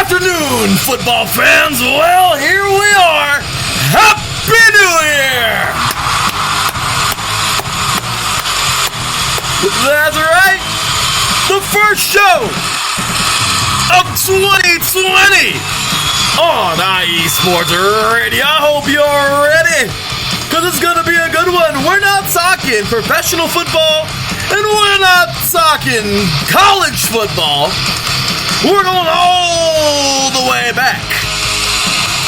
afternoon, football fans. Well, here we are. Happy New Year! That's right. The first show of 2020 on IE Sports Radio. I hope you're ready, because it's going to be a good one. We're not talking professional football, and we're not talking college football. We're going all the way back.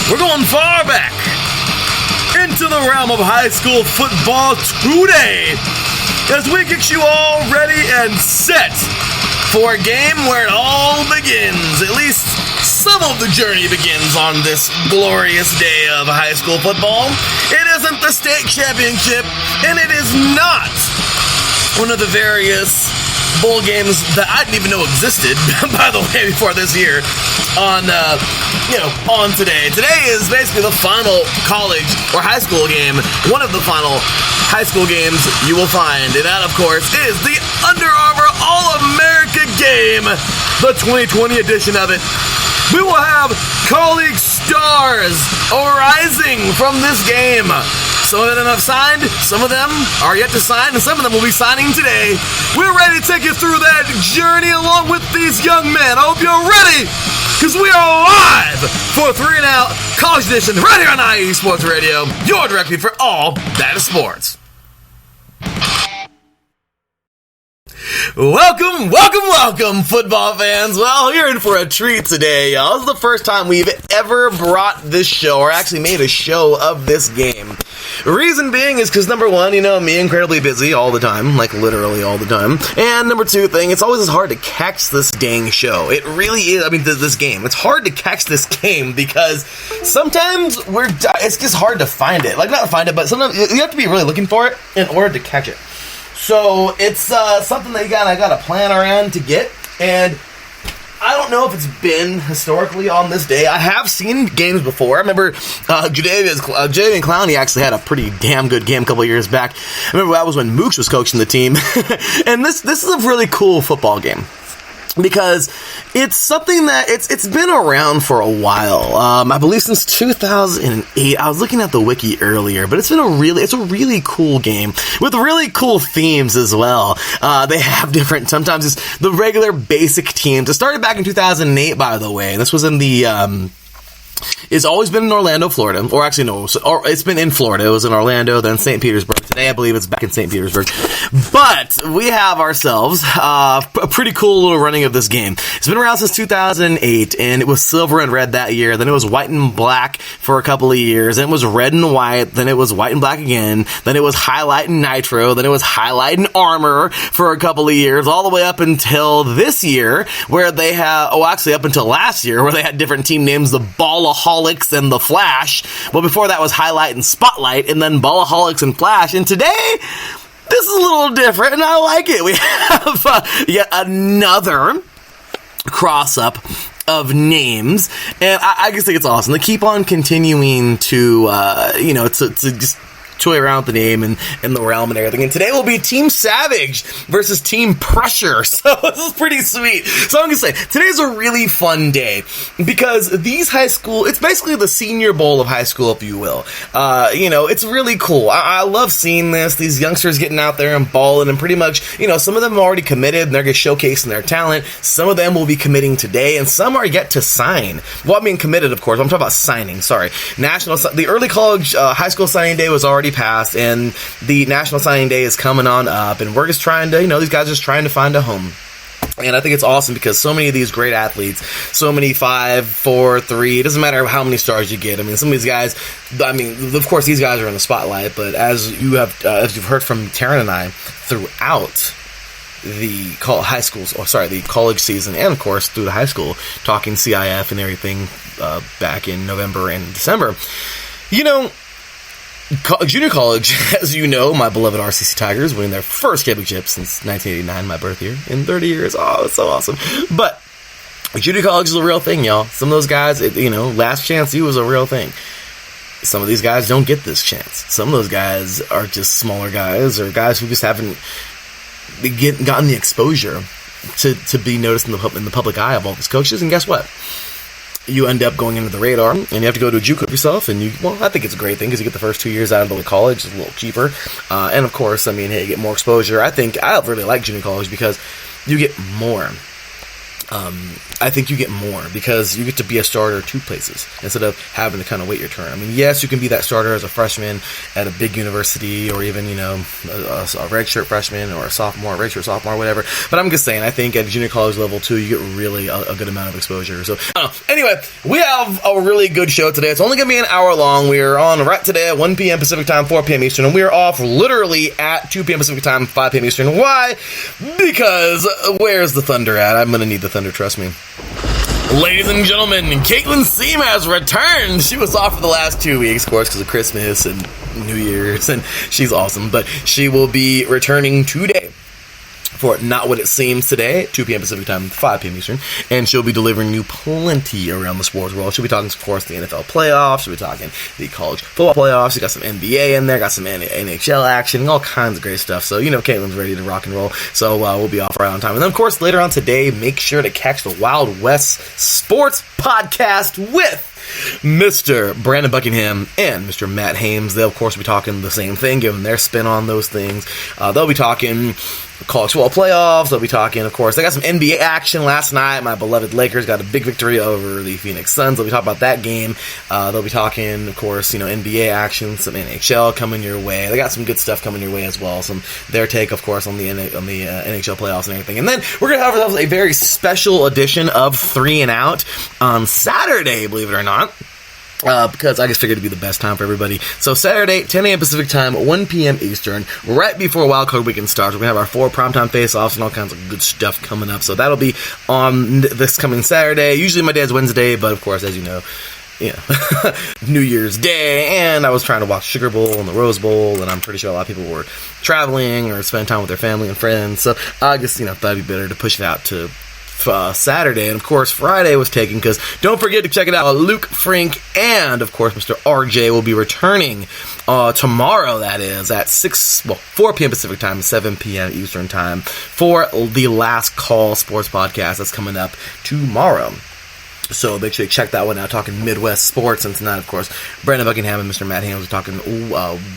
We're going far back into the realm of high school football today, as we get you all ready and set for a game where it all begins. At least some of the journey begins on this glorious day of high school football. It isn't the state championship, and it is not one of the various bowl games that I didn't even know existed, by the way, before this year on today. Today is basically the final college or high school game, one of the final high school games you will find. And that, of course, is the Under Armour All-America game, the 2020 edition of it. We will have colleague stars arising from this game. Some of them have signed, some of them are yet to sign, and some of them will be signing today. We're ready to take you through that journey along with these young men. I hope you're ready, because we are live for 3 and Out College Edition right here on IE Sports Radio, your directory for all that is sports. Welcome, football fans. Well, you're in for a treat today, y'all. This is the first time we've ever brought this show, or actually made a show of this game. Reason being is because, number one, me incredibly busy all the time, like literally all the time. And number two thing, it's always hard to catch this dang show. It really is, this game. It's hard to catch this game because sometimes it's just hard to find it. Like, not to find it, but sometimes you have to be really looking for it in order to catch it. So it's something that I got to plan around to get, and I don't know if it's been historically on this day. I have seen games before. I remember Jadeveon Clowney actually had a pretty damn good game a couple of years back. I remember that was when Mooch was coaching the team. And this is a really cool football game, because it's something that it's been around for a while. I believe since 2008. I was looking at the wiki earlier, but it's a really cool game with really cool themes as well. They have different, sometimes it's the regular basic teams. It started back in 2008, by the way. This was in the it's always been in Orlando, Florida. Or actually, no, it's been in Florida. It was in Orlando, then St. Petersburg. Today, I believe it's back in St. Petersburg. But we have ourselves a pretty cool little running of this game. It's been around since 2008, and it was silver and red that year. Then it was white and black for a couple of years. Then it was red and white. Then it was white and black again. Then it was highlight and nitro. Then it was highlight and armor for a couple of years, all the way up until this year, where they have, up until last year, where they had different team names, the Ballaholics and the Flash. Well, before that was Highlight and Spotlight, and then Ballaholics and Flash. And today, this is a little different, and I like it. We have yet another cross-up of names, and I just think it's awesome. They keep on continuing to just toy around with the name and the realm and everything. And today will be Team Savage versus Team Pressure. So this is pretty sweet. So I'm going to say, today's a really fun day because these high school, it's basically the Senior Bowl of high school, if you will. It's really cool. I love seeing this. These youngsters getting out there and balling, and pretty much, some of them are already committed and they're just showcasing their talent. Some of them will be committing today, and some are yet to sign. Well, I mean committed, of course. I'm talking about signing. Sorry. The early college high school signing day was already passed, and the National Signing Day is coming on up, and we're just trying to, these guys are just trying to find a home. And I think it's awesome because so many of these great athletes, so many 5, 4, 3, it doesn't matter how many stars you get. Some of these guys, of course, these guys are in the spotlight, but as you've heard from Taryn and I throughout the the college season, and of course through the high school, talking CIF and everything back in November and December, junior college, as you know, my beloved RCC Tigers winning their first championship since 1989, my birth year, in 30 years. Oh, it's so awesome. But junior college is a real thing, y'all. Some of those guys, Last Chance U was a real thing. Some of these guys don't get this chance. Some of those guys are just smaller guys, or guys who just haven't gotten the exposure to be noticed in the public eye of all these coaches. And guess what? you end up going into the radar, and you have to go to a JUCO yourself, and I think it's a great thing, because you get the first 2 years out of the college, it's a little cheaper, and of course, I mean, hey, you get more exposure. I really like junior college, because you get more. I think you get more because you get to be a starter 2 places instead of having to kind of wait your turn. I mean, yes, you can be that starter as a freshman at a big university, or even, a redshirt freshman or a sophomore, redshirt sophomore, whatever. But I'm just saying, I think at junior college level too, you get really a good amount of exposure. So, I don't know. Anyway, we have a really good show today. It's only going to be an hour long. We are on right today at 1 p.m. Pacific time, 4 p.m. Eastern, and we are off literally at 2 p.m. Pacific time, 5 p.m. Eastern. Why? Because where's the thunder at? I'm going to need the thunder, trust me. Ladies and gentlemen, Caitlin Seam has returned. She was off for the last 2 weeks, of course, because of Christmas and New Year's, and she's awesome. But she will be returning today for Not What It Seems today, 2 p.m. Pacific time, 5 p.m. Eastern, and she'll be delivering you plenty around the sports world. She'll be talking, of course, the NFL playoffs, she'll be talking the college football playoffs, she got some NBA in there, got some NHL action, all kinds of great stuff. So, Caitlin's ready to rock and roll, so we'll be off right on time. And then, of course, later on today, make sure to catch the Wild West Sports Podcast with Mr. Brandon Buckingham and Mr. Matt Hames. They'll, of course, be talking the same thing, giving their spin on those things. They'll be talking college football playoffs. They'll be talking, of course, they got some NBA action last night. My beloved Lakers got a big victory over the Phoenix Suns. They'll be talking about that game. They'll be talking, of course, NBA action, some NHL coming your way. They got some good stuff coming your way as well. Their take, of course, on the NHL playoffs and everything. And then we're going to have ourselves a very special edition of 3 and Out on Saturday, believe it or not. Because I just figured it'd be the best time for everybody. So Saturday, 10 a.m. Pacific time, 1 p.m. Eastern, right before Wildcard Weekend starts. We're going to have our 4 primetime face-offs and all kinds of good stuff coming up. So that'll be on this coming Saturday. Usually my dad's Wednesday, but of course, as you know, New Year's Day, and I was trying to watch Sugar Bowl and the Rose Bowl, and I'm pretty sure a lot of people were traveling or spending time with their family and friends. So I just, thought it'd be better to push it out to Saturday, and of course Friday was taken, because don't forget to check it out. Luke, Frank, and of course Mr. RJ will be returning tomorrow, that is at 4 p.m. Pacific time, 7 p.m. Eastern time, for the Last Call Sports Podcast that's coming up tomorrow. So make sure you check that one out, talking Midwest sports. And tonight, of course, Brandon Buckingham and Mr. Matt Hames are talking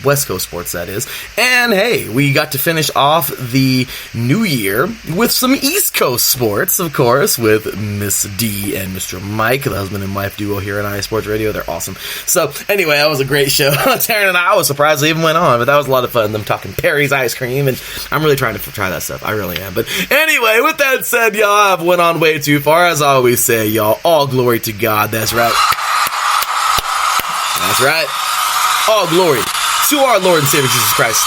West Coast sports, that is. And hey, we got to finish off the new year with some East Coast sports, of course, with Miss D and Mr. Mike, the husband and wife duo here on IA Sports Radio. They're awesome. So anyway, that was a great show. Taryn and I was surprised they even went on, but that was a lot of fun. Them talking Perry's ice cream, and I'm really trying to try that stuff. I really am. But anyway, with that said, y'all, I've went on way too far. As I always say, y'all, all glory to God. That's right. That's right. All glory to our Lord and Savior Jesus Christ.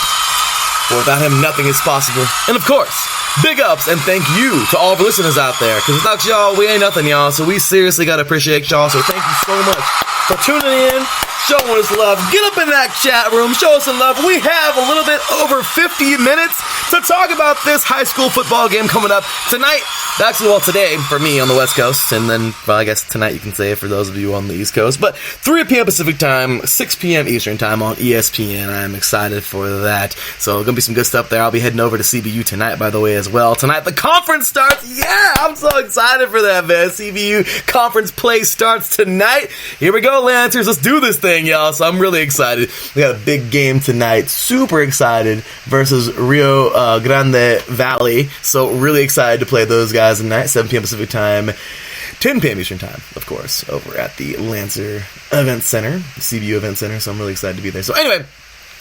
For without him, nothing is possible. And of course, big ups and thank you to all the listeners out there. Because without y'all, we ain't nothing, y'all. So we seriously got to appreciate y'all. So thank you so much for tuning in, showing us love. Get up in that chat room, show us some love. We have a little bit over 50 minutes to talk about this high school football game coming up tonight. Actually, well, today for me on the West Coast, and then, well, I guess tonight you can say it for those of you on the East Coast. But 3 p.m. Pacific time, 6 p.m. Eastern time on ESPN. I'm excited for that. So, gonna be some good stuff there. I'll be heading over to CBU tonight, by the way, as well. Tonight, the conference starts. Yeah, I'm so excited for that, man. CBU conference play starts tonight. Here we go, Lancers. Let's do this thing, y'all. So, I'm really excited. We got a big game tonight. Super excited versus Rio Grande Valley. So, really excited to play those guys tonight, 7 p.m. Pacific time, 10 p.m. Eastern time, of course, over at the Lancer Event Center, CBU Event Center, so I'm really excited to be there. So anyway,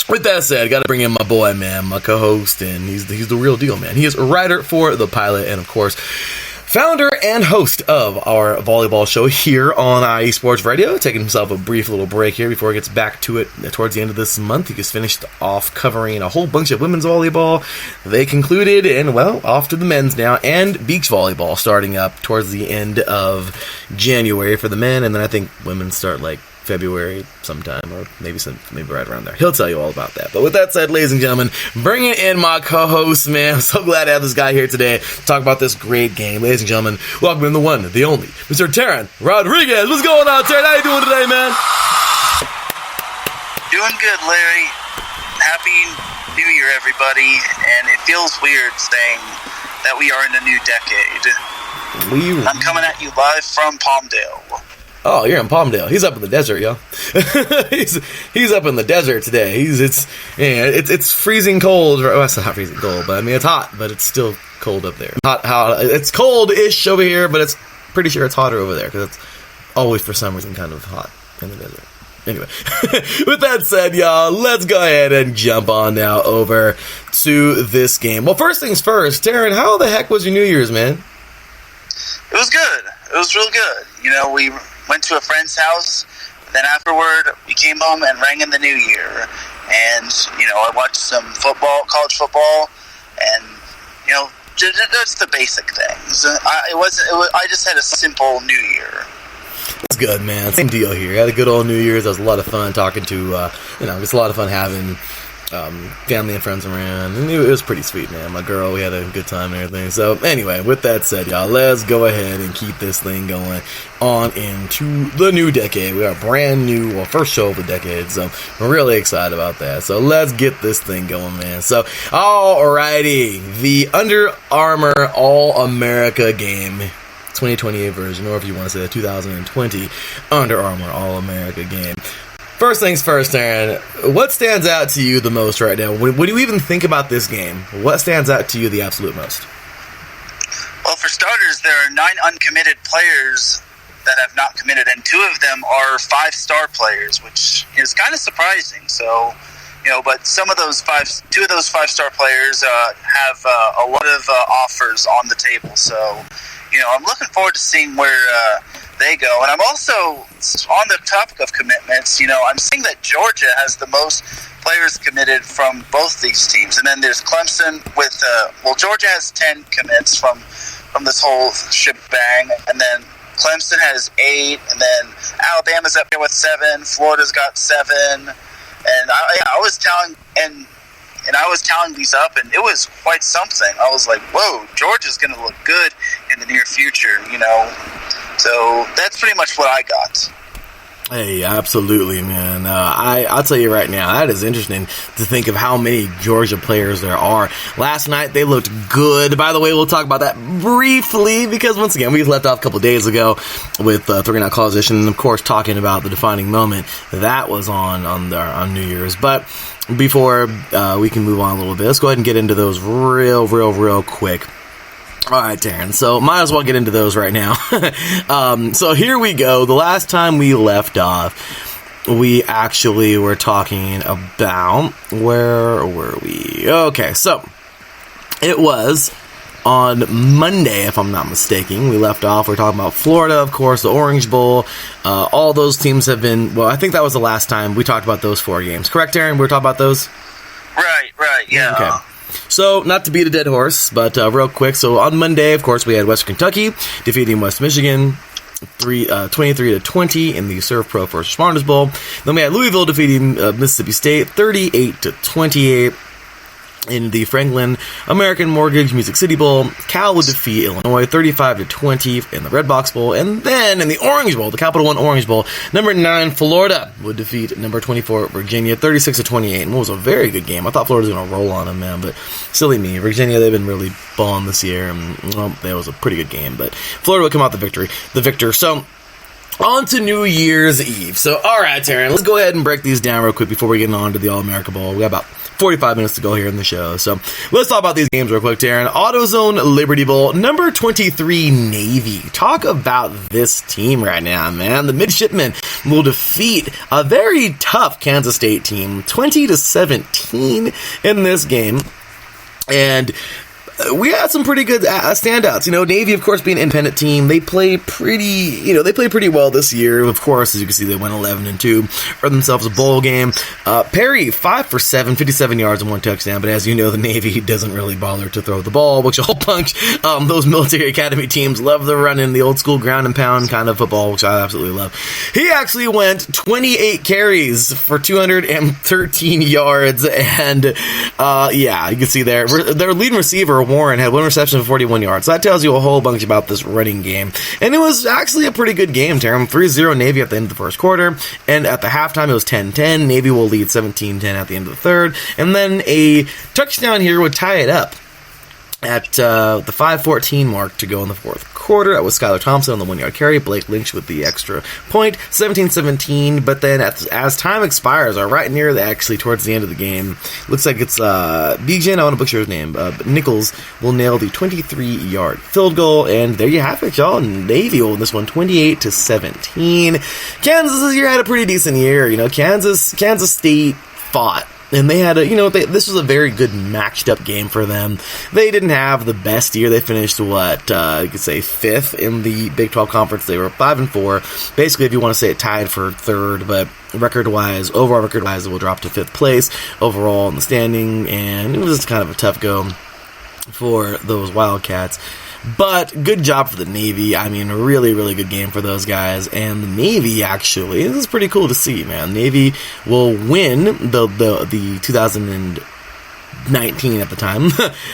with that said, got to bring in my boy, man, my co-host, and he's the real deal, man. He is a writer for The Pilot, and of course, founder and host of our volleyball show here on IE Sports Radio, taking himself a brief little break here before he gets back to it towards the end of this month. He just finished off covering a whole bunch of women's volleyball. They concluded, and well, off to the men's now, and beach volleyball starting up towards the end of January for the men, and then I think women start like February sometime, or maybe right around there. He'll tell you all about that. But with that said, ladies and gentlemen, bringing in my co-host, man. I'm so glad to have this guy here today to talk about this great game. Ladies and gentlemen, welcome in the one, the only, Mr. Taryn Rodriguez. What's going on, Taryn? How you doing today, man? Doing good, Larry. Happy New Year, everybody. And it feels weird saying that we are in a new decade. I'm coming at you live from Palmdale. Oh, you're in Palmdale. He's up in the desert, yo. he's up in the desert today. It's freezing cold. Well, it's not freezing cold, but I mean it's hot, but it's still cold up there. It's cold-ish over here, but it's pretty sure it's hotter over there because it's always for some reason kind of hot in the desert. Anyway, with that said, y'all, let's go ahead and jump on now over to this game. Well, first things first, Taryn, how the heck was your New Year's, man? It was good. It was real good. You know, we went to a friend's house. Then afterward, we came home and rang in the New Year. And, you know, I watched some football, college football, and, you know, just the basic things. I just had a simple New Year. It's good, man. Same deal here. I had a good old New Year's. It was a lot of fun talking to, just a lot of fun having family and friends around. And it was pretty sweet, man. My girl, we had a good time and everything. So, anyway, with that said, y'all, let's go ahead and keep this thing going on into the new decade. We are brand new, first show of the decade. So, I'm really excited about that. So, let's get this thing going, man. So, alrighty. The Under Armour All-America game. 2028 version, or if you want to say the 2020 Under Armour All-America game. First things first, Aaron, what stands out to you the most right now? When you even think about this game, what stands out to you the absolute most? Well, for starters, there are 9 uncommitted players that have not committed, and 2 of them are 5-star players, which is kind of surprising. So, you know, but two of those 5-star players have a lot of offers on the table. So, you know, I'm looking forward to seeing where they go. And I'm also, on the topic of commitments, you know, I'm seeing that Georgia has the most players committed from both these teams. And then there's Clemson with, Georgia has 10 commits from this whole shebang. And then Clemson has 8. And then Alabama's up there with 7. Florida's got 7. And I was tallying these up, and it was quite something. I was like, whoa, Georgia's going to look good in the near future, you know. So that's pretty much what I got. Hey, absolutely, man. I'll tell you right now, that is interesting to think of how many Georgia players there are. Last night, they looked good. By the way, we'll talk about that briefly, because once again, we left off a couple days ago with 3-and-out College Edition, and of course, talking about the defining moment that was on New Year's. But before we can move on a little bit, let's go ahead and get into those real quick. Alright, Darren, so might as well get into those right now. So here we go. The last time we left off, we actually were talking about, where were we? Okay, so it was on Monday, if I'm not mistaken. We left off, we were talking about Florida, of course, the Orange Bowl. All those teams have been, well, I think that was the last time we talked about those 4 games. Correct, Darren? We were talking about those? Right, yeah. Okay. So, not to beat a dead horse, but real quick. So, on Monday, of course, we had Western Kentucky defeating West Michigan 23-20 in the Serve Pro First Responders Bowl. Then we had Louisville defeating Mississippi State 38-28 in the Franklin American Mortgage Music City Bowl. Cal would defeat Illinois 35-20 in the Red Box Bowl. And then in the Orange Bowl, the Capital One Orange Bowl, number 9 Florida would defeat number 24 Virginia 36-28. And it was a very good game. I thought Florida was going to roll on them, man, but silly me. Virginia, they've been really balling this year, and well, that was a pretty good game. But Florida would come out the victor. So, on to New Year's Eve. So, alright, Taryn, let's go ahead and break these down real quick before we get on to the All-America Bowl. We got about 45 minutes to go here in the show. So, let's talk about these games real quick, Taryn. AutoZone Liberty Bowl, number 23 Navy. Talk about this team right now, man. The Midshipmen will defeat a very tough Kansas State team, 20-17 in this game. And we had some pretty good standouts. You know, Navy, of course, being an independent team, they play pretty well this year. Of course, as you can see, they went 11-2, earned themselves a bowl game. Perry, 5 for 7, 57 yards and 1 touchdown. But as you know, the Navy doesn't really bother to throw the ball, which a whole bunch. Those military academy teams love the run in the old school ground and pound kind of football, which I absolutely love. He actually went 28 carries for 213 yards, and you can see there their leading receiver Warren had 1 reception for 41 yards. So that tells you a whole bunch about this running game. And it was actually a pretty good game, Terem. 3-0 Navy at the end of the first quarter. And at the halftime, it was 10-10. Navy will lead 17-10 at the end of the third. And then a touchdown here would tie it up. at the 5:14 mark to go in the fourth quarter. That was Skylar Thompson on the 1-yard carry. Blake Lynch with the extra point, 17-17. But then as time expires, or right near actually towards the end of the game, looks like it's Bijan, I want to butcher his name, but Nichols will nail the 23-yard field goal. And there you have it, y'all. Navy will win this one 28-17. Kansas this year had a pretty decent year. Kansas State fought. And they had this was a very good matched up game for them. They didn't have the best year. They finished you could say 5th in the Big 12 conference. They were 5-4. Basically, if you want to say it, tied for 3rd, but overall record wise, it will drop to 5th place overall in the standing. And it was just kind of a tough go for those Wildcats. But good job for the Navy. I mean, a really, really good game for those guys. And the Navy, actually, this is pretty cool to see, man. Navy will win the 2019 at the time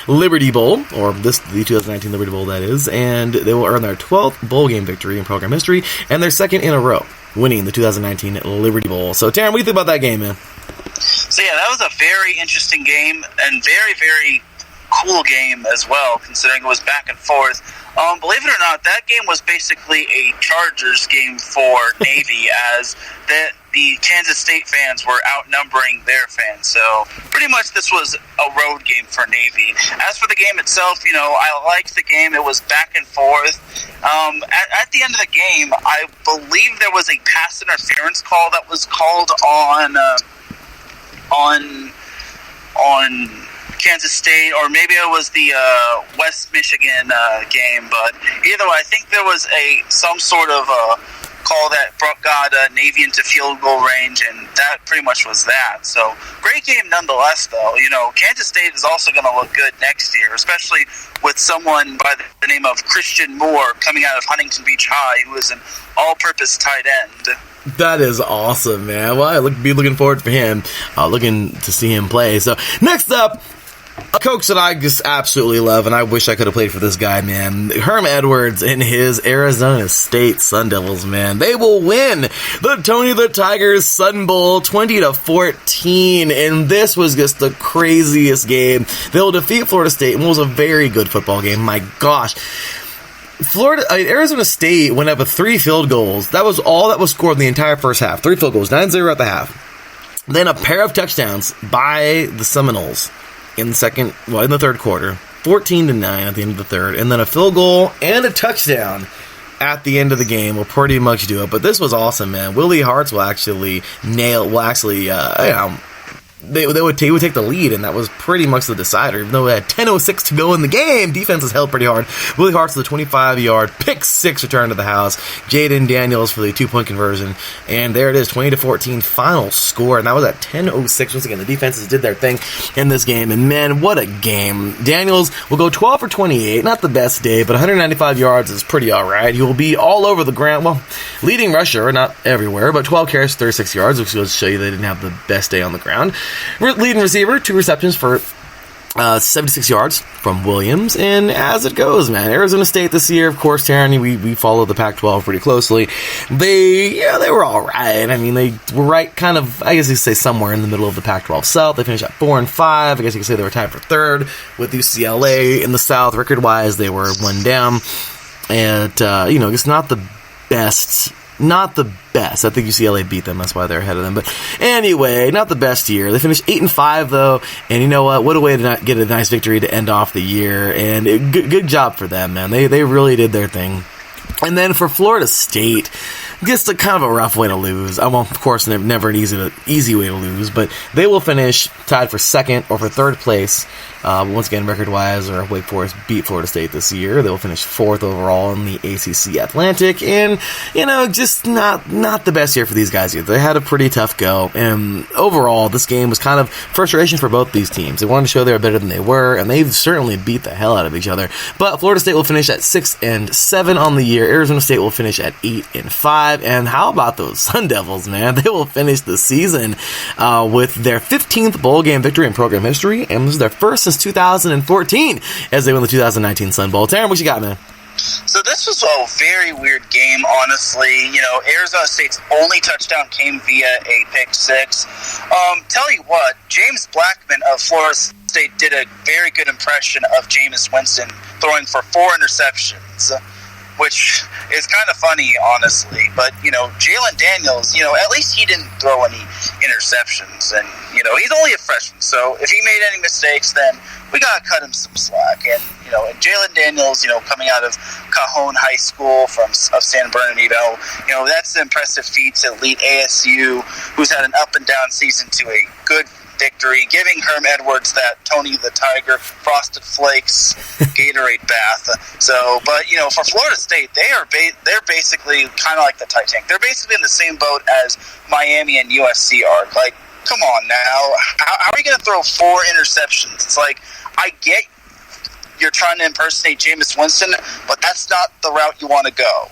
Liberty Bowl, or the 2019 Liberty Bowl, that is. And they will earn their 12th bowl game victory in program history, and their 2nd in a row, winning the 2019 Liberty Bowl. So, Taryn, what do you think about that game, man? So, yeah, that was a very interesting game, and very, very cool game as well, considering it was back and forth. Believe it or not, that game was basically a Chargers game for Navy, as the Kansas State fans were outnumbering their fans. So pretty much this was a road game for Navy. As for the game itself, I liked the game. It was back and forth. At the end of the game, I believe there was a pass interference call that was called on Kansas State, or maybe it was the West Michigan game, but either way, I think there was some sort of call that got Navy into field goal range, and that pretty much was that. So, great game nonetheless, though. Kansas State is also going to look good next year, especially with someone by the name of Christian Moore coming out of Huntington Beach High, who is an all-purpose tight end. That is awesome, man. Well, I'll be looking forward for him, looking to see him play. So, next up, a coach that I just absolutely love, and I wish I could have played for this guy, man. Herm Edwards and his Arizona State Sun Devils, man. They will win the Tony the Tigers Sun Bowl 20-14, and this was just the craziest game. They'll defeat Florida State, and it was a very good football game. My gosh. Arizona State went up with 3 field goals. That was all that was scored in the entire first half. 3 field goals, 9-0 at the half. Then a pair of touchdowns by the Seminoles in the third quarter, 14-9 at the end of the third, and then a field goal and a touchdown at the end of the game will pretty much do it. But this was awesome, man. Willie Hartz will actually they would take the lead, and that was pretty much the decider. Even though we had 10:06 to go in the game, defense was held pretty hard. Willie Hartz with the 25-yard pick 6 return to the house. Jaden Daniels for the 2-point conversion, and there it is, 20-14 final score, and that was at 10:06. Once again, the defenses did their thing in this game, and man, what a game. Daniels will go 12 for 28, not the best day, but 195 yards is pretty alright. He will be all over the ground, well, leading rusher, not everywhere, but 12 carries, 36 yards, which goes to show you they didn't have the best day on the ground. Leading receiver, 2 receptions for 76 yards from Williams, and as it goes, man, Arizona State this year, of course, Taryn, we follow the Pac-12 pretty closely. They were all right. I mean, they were right, kind of, I guess you could say somewhere in the middle of the Pac-12 South. They finished at 4-5. I guess you could say they were tied for 3rd with UCLA in the South. Record-wise, they were 1 down, and it's not the best. I think UCLA beat them. That's why they're ahead of them. But anyway, not the best year. They finished 8-5 though, and you know what? What a way to not get a nice victory to end off the year. And good job for them, man. They really did their thing. And then for Florida State, just a kind of a rough way to lose. Well, of course, never an easy way to lose, but they will finish tied for 2nd or for 3rd place. Once again, record-wise, or Wake Forest beat Florida State this year. They will finish 4th overall in the ACC Atlantic, and just not the best year for these guys either. They had a pretty tough go, and overall, this game was kind of frustration for both these teams. They wanted to show they were better than they were, and they've certainly beat the hell out of each other. But Florida State will finish at 6-7 on the year. Arizona State will finish at 8-5. And how about those Sun Devils, man? They will finish the season with their 15th bowl game victory in program history, and this is their first since 2014 as they win the 2019 Sun Bowl. Taryn, what you got, man? So this was a very weird game, honestly. Arizona State's only touchdown came via a pick 6. Tell you what, James Blackman of Florida State did a very good impression of Jameis Winston throwing for 4 interceptions, which is kind of funny, honestly. But, Jalen Daniels, at least he didn't throw any interceptions. And, he's only a freshman. So if he made any mistakes, then we got to cut him some slack. And, and Jalen Daniels, coming out of Cajon High School of San Bernardino, that's an impressive feat to lead ASU, who's had an up and down season, to a good victory, giving Herm Edwards that Tony the Tiger Frosted Flakes Gatorade bath. So, but for Florida State, they're basically kind of like the Titanic. They're basically in the same boat as Miami and USC are. Like, come on now, how are you going to throw 4 interceptions? It's like, I get you're trying to impersonate Jameis Winston, but that's not the route you want to go.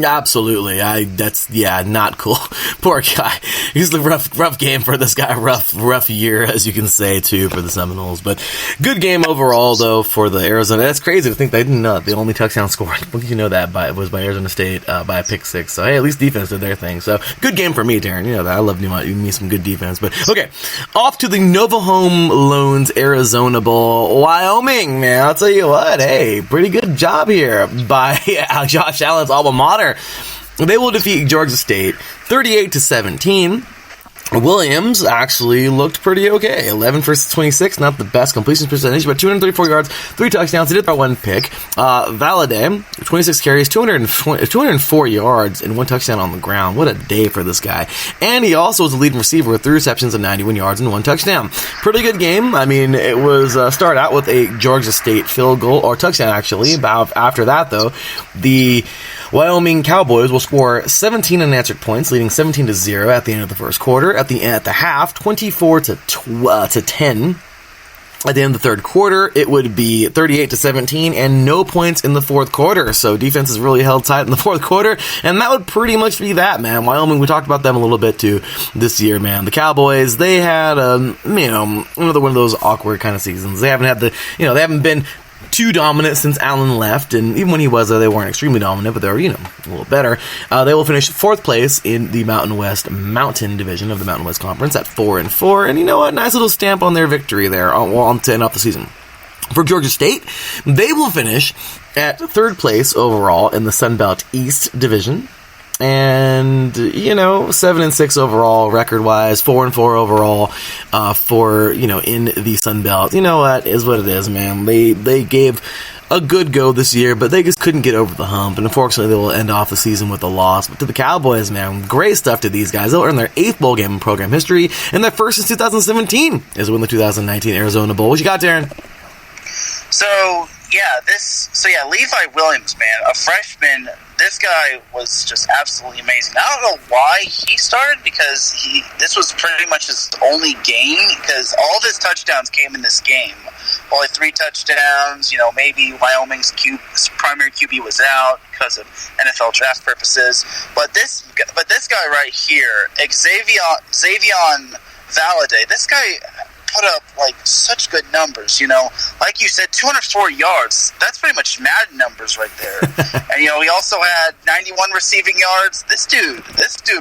Absolutely. That's not cool. Poor guy. He's a rough game for this guy. Rough year, as you can say, too, for the Seminoles. But good game overall, though, for the Arizona. That's crazy to think they didn't know the only touchdown scored. When did you know that? Was by Arizona State by a pick 6. So, hey, at least defense did their thing. So, good game for me, Darren. You know that. I love me some good defense. But, okay. Off to the Nova Home Loans Arizona Bowl. Wyoming, man. I'll tell you what. Hey, pretty good job here by Josh Allen's alma mater. They will defeat Georgia State 38-17. Williams actually looked pretty okay. 11 for 26, not the best completion percentage, but 234 yards, 3 touchdowns. He did throw 1 pick. Valadez, 26 carries, 204 yards, and 1 touchdown on the ground. What a day for this guy. And he also was the leading receiver with 3 receptions of 91 yards and 1 touchdown. Pretty good game. I mean, it was started out with a Georgia State field goal, or touchdown actually. After that, though, the Wyoming Cowboys will score 17 unanswered points, leading 17-0 at the end of the first quarter. At the half, 24-10. At the end of the third quarter, it would be 38-17 and no points in the fourth quarter. So defense is really held tight in the fourth quarter, and that would pretty much be that, man. Wyoming, we talked about them a little bit too this year, man. The Cowboys, they had another one of those awkward kind of seasons. They haven't been too dominant since Allen left, and even when he was there, they weren't extremely dominant, but they were, a little better. They will finish 4th place in the Mountain Division of the Mountain West Conference at 4-4, and you know what? Nice little stamp on their victory there to end off the season. For Georgia State, they will finish at 3rd place overall in the Sun Belt East Division. And, 7-6 overall, record-wise, 4-4 overall, in the Sun Belt. You know what? Is what it is, man. They gave a good go this year, but they just couldn't get over the hump, and unfortunately they will end off the season with a loss. But to the Cowboys, man, great stuff to these guys. They'll earn their 8th bowl game in program history, and their first since 2017 is win the 2019 Arizona Bowl. What you got, Darren? Levi Williams, man, a freshman. This guy was just absolutely amazing. I don't know why he started, because this was pretty much his only game, because all of his touchdowns came in this game. Only 3 touchdowns. Maybe Wyoming's primary QB was out because of NFL draft purposes. But this guy right here, Xavion Valadez, this guy put up such good numbers, like you said, 204 yards. That's pretty much Madden numbers right there. And he also had 91 receiving yards. This dude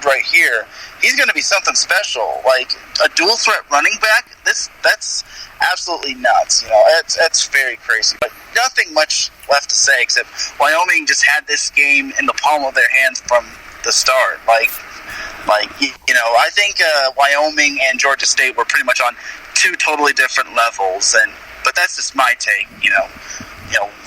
right here, he's going to be something special, like a dual threat running back. That's absolutely nuts. That's very crazy. But nothing much left to say except Wyoming just had this game in the palm of their hands from the start. I think Wyoming and Georgia State were pretty much on 2 totally different levels, but that's just my take.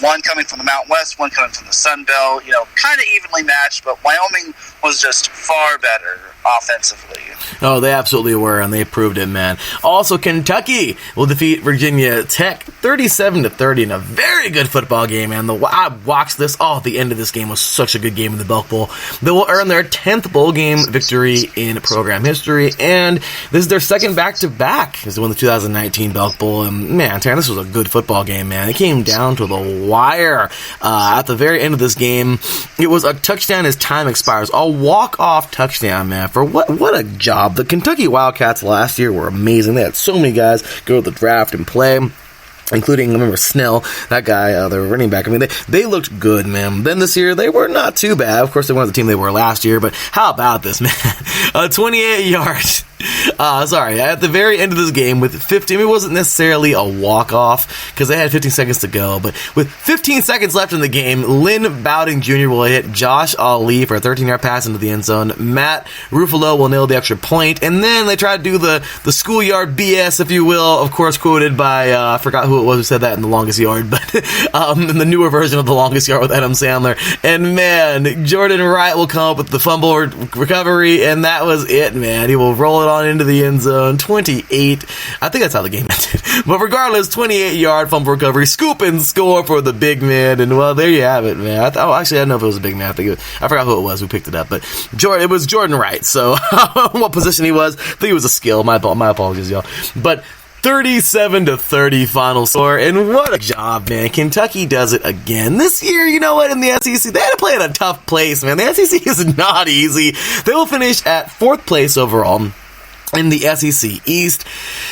One coming from the Mountain West, one coming from the Sun Belt. Kind of evenly matched, but Wyoming was just far better offensively. Oh, they absolutely were, and they proved it, man. Also, Kentucky will defeat Virginia Tech 37-30 in a very good football game, man. I watched this. The end of this game was such a good game in the Belk Bowl. They will earn their 10th bowl game victory in program history, and this is their second back-to-back. This is the 2019 Belk Bowl, and man, Taryn, this was a good football game, man. It came down to the wire at the very end of this game. It was a touchdown as time expires. A walk-off touchdown, man. For what a job. The Kentucky Wildcats last year were amazing. They had so many guys go to the draft and play, including, I remember Snell, that guy, their running back. I mean, they looked good, man. Then this year, they were not too bad. Of course, they weren't the team they were last year, but how about this, man? 28 yards. Sorry, at the very end of this game with 15, it wasn't necessarily a walk-off because they had 15 seconds to go, but with 15 seconds left in the game, Lynn Bowden Jr. will hit Josh Ali for a 13-yard pass into the end zone. Matt Ruffalo will nail the extra point, and then they try to do the schoolyard BS, if you will, of course quoted by, I forgot who it was who said that in The Longest Yard, but in the newer version of The Longest Yard with Adam Sandler. And man, Jordan Wright will come up with the fumble recovery, and that was it, man. He will roll it on into the end zone. 28. I think that's how the game ended. But regardless, 28-yard fumble recovery, scoop and score for the big man. And well, there you have it, man. Actually, I don't know if it was a big man. I forgot who it was who picked it up, but it was Jordan Wright. So what position he was? I think he was a skill. My apologies, y'all. But 37-30 final score, and what a job, man. Kentucky does it again. This year, you know what, in the SEC, they had to play in a tough place, man. The SEC is not easy. They will finish at 4th place overall in the SEC East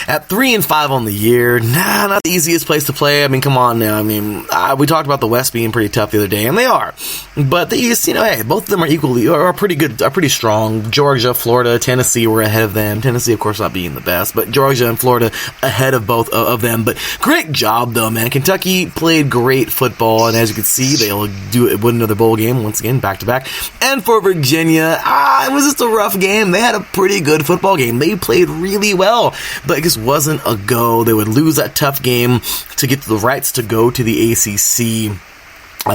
at 3-5 on the year. Not the easiest place to play. I mean, come on now. I mean, we talked about the West being pretty tough the other day, and they are. But the East, hey, both of them are pretty good, are pretty strong. Georgia, Florida, Tennessee were ahead of them. Tennessee, of course, not being the best, but Georgia and Florida ahead of both of them. But great job, though, man. Kentucky played great football, and as you can see, they'll win another bowl game once again, back-to-back. And for Virginia, it was just a rough game. They had a pretty good football game. They played really well, but it just wasn't a go. They would lose that tough game to get the rights to go to the ACC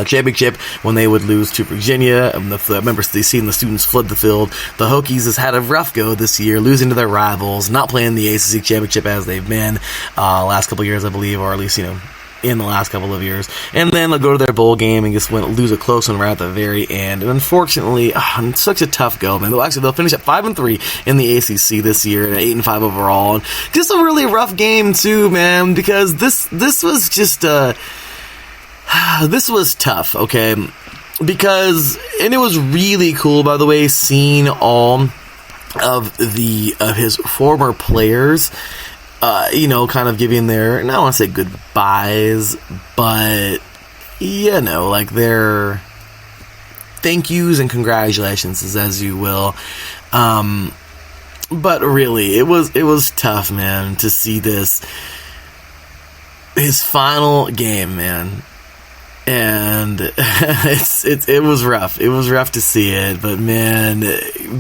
championship when they would lose to Virginia. The members they seen the students flood the field. The Hokies has had a rough go this year, losing to their rivals, not playing the ACC championship as they've been last couple of years, I believe, or at least in the last couple of years. And then they'll go to their bowl game and just lose a close one right at the very end. And unfortunately, it's such a tough go, man. They'll finish at 5-3 in the ACC this year and 8-5 overall. And just a really rough game too, man, because this was just this was tough, okay? Because, and it was really cool, by the way, seeing all of his former players kind of giving their, and I don't want to say goodbyes, but, like their thank yous and congratulations, as you will. But really, it was tough, man, to see this, his final game, man. And it was rough. It was rough to see it, but man,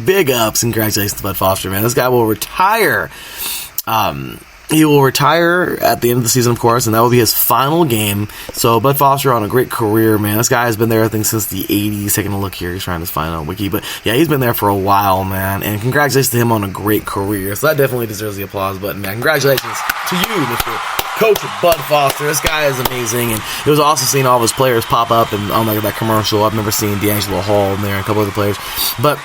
big ups, congratulations to Bud Foster, man. This guy will retire. He will retire at the end of the season, of course, and that will be his final game. So, Bud Foster on a great career, man. This guy has been there, I think, since the 80s. Taking a look here, he's trying to find on Wiki. But, yeah, he's been there for a while, man. And congratulations to him on a great career. So, that definitely deserves the applause button, man. Congratulations to you, Mr. Coach Bud Foster. This guy is amazing. And it was awesome seeing all of his players pop up and on that commercial. I've never seen D'Angelo Hall in there and a couple other players. But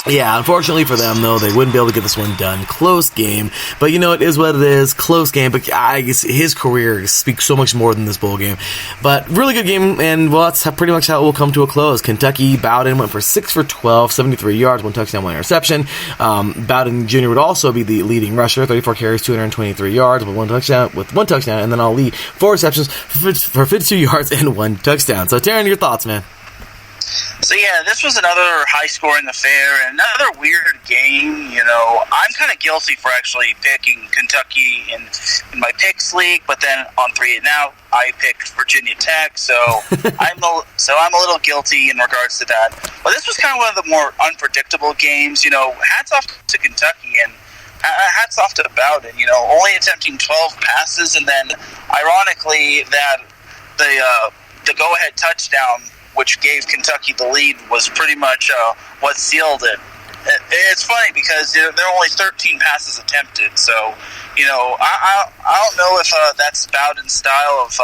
yeah, unfortunately for them, though, they wouldn't be able to get this one done. Close game. But, it is what it is. Close game. But I guess his career speaks so much more than this bowl game. But really good game, and, well, that's pretty much how it will come to a close. Kentucky, Bowden went for 6 for 12, 73 yards, 1 touchdown, 1 interception. Bowden Jr. would also be the leading rusher, 34 carries, 223 yards, with one touchdown, and then Ali, 4 receptions for 52 yards and 1 touchdown. So, Taryn, your thoughts, man? So, yeah, this was another high-scoring affair and another weird game. I'm kind of guilty for actually picking Kentucky in my picks league, but then on 3 and Out, I picked Virginia Tech, so I'm a little guilty in regards to that. But this was kind of one of the more unpredictable games. Hats off to Kentucky and hats off to Bowden. Only attempting 12 passes, and then ironically that the go-ahead touchdown, which gave Kentucky the lead, was pretty much what sealed it. It's funny because there are only 13 passes attempted, so I don't know if that's Bowden's style of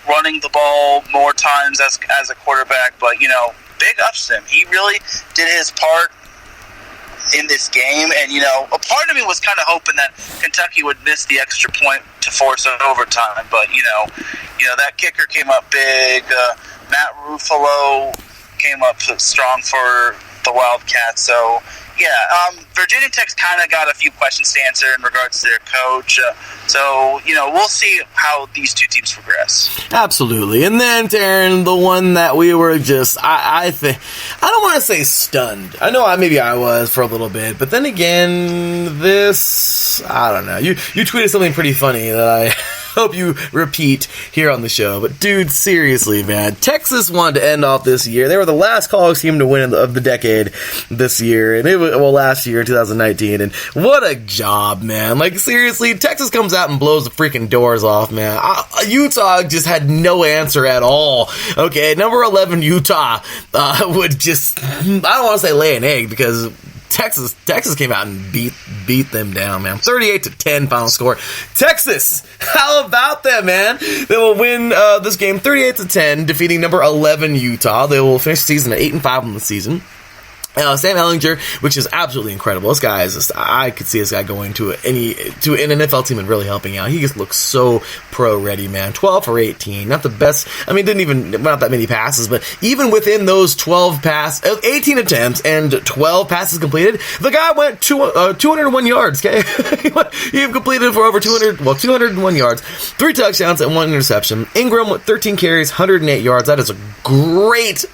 running the ball more times as a quarterback, but big ups to him. He really did his part in this game, and a part of me was kind of hoping that Kentucky would miss the extra point to force overtime, but that kicker came up big. Matt Ruffalo came up strong for the Wildcats, so Virginia Tech's kind of got a few questions to answer in regards to their coach. So, we'll see how these two teams progress. Absolutely. And then, Taryn, the one that we were just, I think, I don't want to say stunned. I know maybe I was for a little bit. But then again, I don't know. You tweeted something pretty funny that I hope you repeat here on the show. But, dude, seriously, man. Texas wanted to end off this year. They were the last college team to win of the decade this year. And last year in 2019. And what a job, man. Like, seriously, Texas comes out and blows the freaking doors off, man. Utah just had no answer at all. Okay, number 11 Utah would just, I don't want to say lay an egg, because Texas came out and beat them down, man. 38-10 final score. Texas, how about that, man? They will win this game 38-10, defeating number 11 Utah. They will finish the season at 8-5 on the season. Sam Ehlinger, which is absolutely incredible. This guy is just, I could see this guy going to an NFL team and really helping out. He just looks so pro ready, man. 12 for 18. Not the best. I mean, not that many passes, but even within those 18 attempts and 12 passes completed, the guy went 201 yards, okay? He completed for over 201 yards, 3 touchdowns and 1 interception. Ingram with 13 carries, 108 yards. That is a great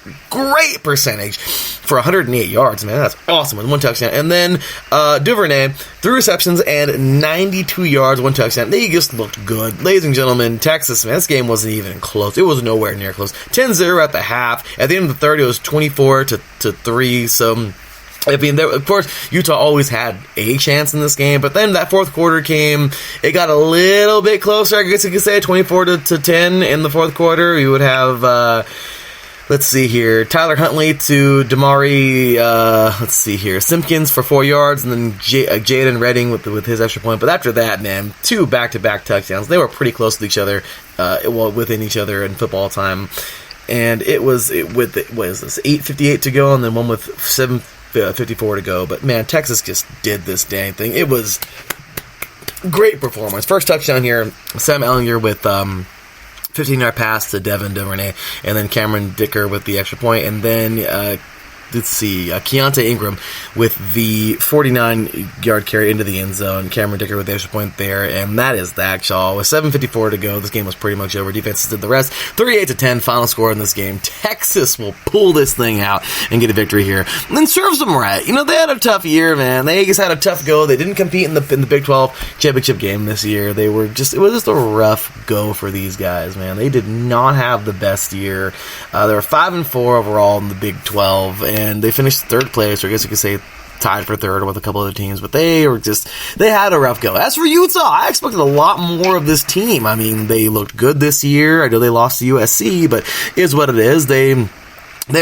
percentage for 108 yards, man. That's awesome with 1 touchdown. And then Duvernay, 3 receptions and 92 yards, 1 touchdown. They just looked good. Ladies and gentlemen, Texas, man, this game wasn't even close. It was nowhere near close. 10-0 at the half. At the end of the third, it was 24-3. So, I mean, of course, Utah always had a chance in this game, but then that fourth quarter came, it got a little bit closer, I guess you could say, 24-10 in the fourth quarter. You would have, let's see here, Tyler Huntley to Damari, Simpkins for 4 yards, and then Jaden Redding with his extra point. But after that, man, 2 back-to-back touchdowns. They were pretty close to each other, within each other in football time. And it was 8:58 to go, and then one with 7:54 to go. But, man, Texas just did this dang thing. It was great performance. First touchdown here, Sam Ehlinger with 15-yard pass to Devin Duvernay, and then Cameron Dicker with the extra point, and then Keontae Ingram with the 49-yard carry into the end zone. Cameron Dicker with the extra point there, and that is that, y'all. With 7:54 to go, this game was pretty much over. Defenses did the rest. 38-10 final score in this game. Texas will pull this thing out and get a victory here, and then serves them right. They had a tough year, man. They just had a tough go. They didn't compete in the Big 12 championship game this year. It was just a rough go for these guys, man. They did not have the best year. They were 5-4 overall in the Big 12, and they finished third place, or I guess you could say tied for third with a couple other teams, but they had a rough go. As for Utah, I expected a lot more of this team. I mean, they looked good this year. I know they lost to USC, but is what it is. They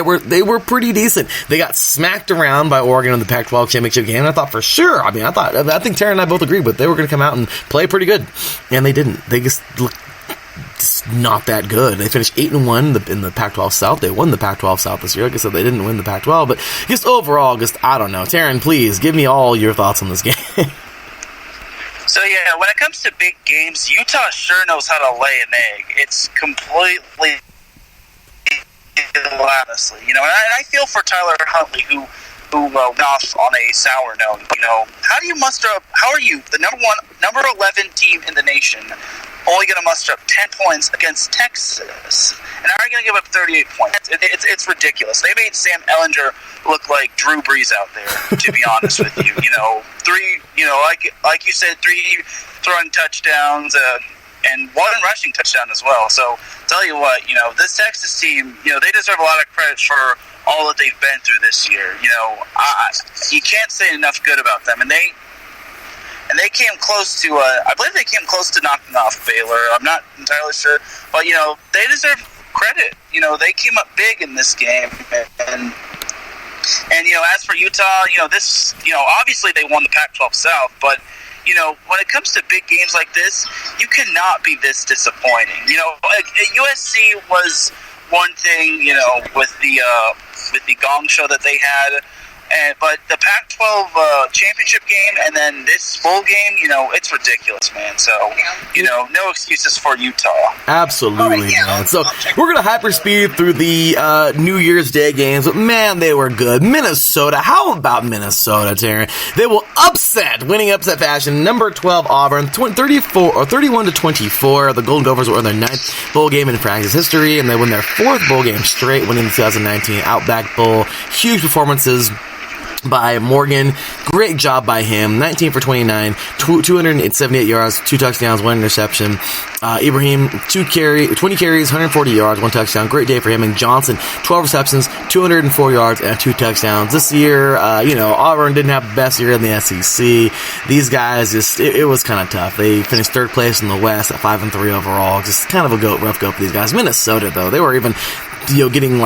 were pretty decent. They got smacked around by Oregon in the Pac-12 championship game, and I thought for sure, I think Tara and I both agreed, but they were going to come out and play pretty good, and they didn't. They just looked not that good. They finished 8-1 in the Pac-12 South. They won the Pac-12 South this year. Like I said, they didn't win the Pac-12, but just overall, I don't know. Taryn, please give me all your thoughts on this game. So yeah, when it comes to big games, Utah sure knows how to lay an egg. It's completely, honestly, and I feel for Tyler Huntley, who went off on a sour note. How do you muster up? How are you, the number 11 team in the nation, only going to muster up 10 points against Texas? And how are you going to give up 38 points? It's ridiculous. They made Sam Ehlinger look like Drew Brees out there, to be honest with you. Like you said, 3 throwing touchdowns, and 1 rushing touchdown as well. So, tell you what, this Texas team, they deserve a lot of credit for all that they've been through this year. You can't say enough good about them. And they came close to, I believe they came close to knocking off Baylor. I'm not entirely sure. But, they deserve credit. They came up big in this game. And as for Utah, this, obviously they won the Pac-12 South, but, when it comes to big games like this, you cannot be this disappointing. USC was one thing, with the gong show that they had, But the Pac-12 championship game and then this bowl game, it's ridiculous, man. So, no excuses for Utah. Absolutely, man. So we're going to hyperspeed through the New Year's Day games, but man, they were good. Minnesota, how about Minnesota, Taryn? They will winning upset fashion, number 12 Auburn, 31-24. The Golden Gophers were in their 9th bowl game in Frank's history, and they win their 4th bowl game straight, winning the 2019 Outback Bowl. Huge performances by Morgan. Great job by him. 19 for 29, 278 yards, 2 touchdowns, 1 interception. Ibrahim, 20 carries, 140 yards, 1 touchdown. Great day for him. And Johnson, 12 receptions, 204 yards, and 2 touchdowns. This year, Auburn didn't have the best year in the SEC. These guys it was kind of tough. They finished 3rd place in the West at 5-3 overall. Just kind of a rough go for these guys. Minnesota, though, they were even, getting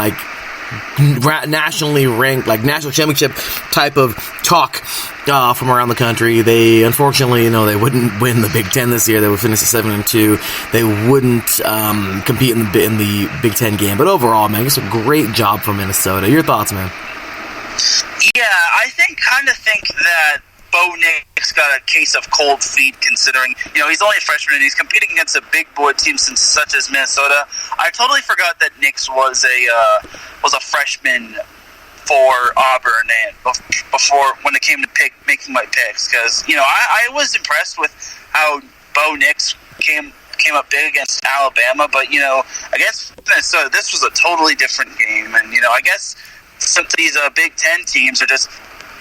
nationally ranked, national championship type of talk from around the country. They unfortunately, they wouldn't win the Big Ten this year. They would finish at 7-2. They wouldn't compete in the Big Ten game. But overall, man, just a great job from Minnesota. Your thoughts, man? Yeah, I think that Bo Nix got a case of cold feet, considering he's only a freshman and he's competing against a big boy team such as Minnesota. I totally forgot that Nix was a freshman for Auburn and before when it came to making my picks, because I was impressed with how Bo Nix came up big against Alabama, but against Minnesota this was a totally different game, and I guess some of these Big Ten teams are just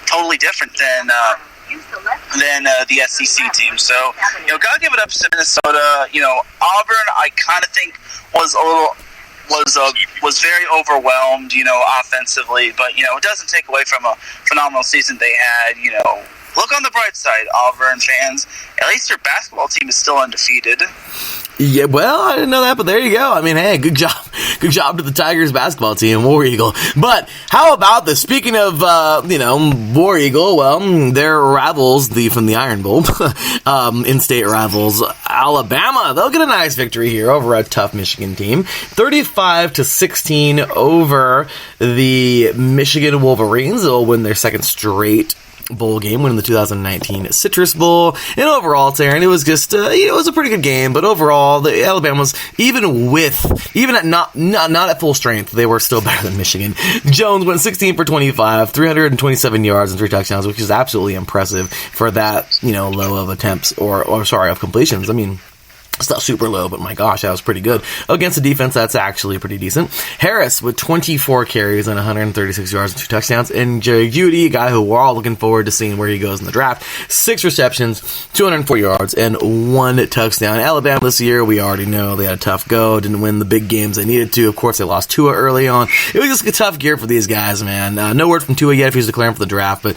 totally different than the SEC team. So, gotta give it up to Minnesota. Auburn, I kind of think was very overwhelmed, offensively, but it doesn't take away from a phenomenal season they had. Look on the bright side, Auburn fans. At least your basketball team is still undefeated. Yeah, well, I didn't know that, but there you go. I mean, hey, good job to the Tigers basketball team, War Eagle. But how about this? Speaking of, War Eagle, well, their rivals, from the Iron Bowl, in-state rivals, Alabama, they'll get a nice victory here over a tough Michigan team, 35-16 over the Michigan Wolverines. They'll win their 2nd straight bowl game, winning the 2019 Citrus Bowl. And overall, Taryn, it was just it was a pretty good game, but overall the Alabama's even at not at full strength, they were still better than Michigan. Jones went 16 for 25, 327 yards and 3 touchdowns, which is absolutely impressive for that low of attempts of completions. I mean, it's not super low, but my gosh, that was pretty good. Against a defense that's actually pretty decent. Harris with 24 carries and 136 yards and 2 touchdowns. And Jerry Jeudy, a guy who we're all looking forward to seeing where he goes in the draft, 6 receptions, 204 yards, and 1 touchdown. Alabama this year, we already know they had a tough go, didn't win the big games they needed to. Of course, they lost Tua early on. It was just a tough year for these guys, man. No word from Tua yet if he's declaring for the draft, but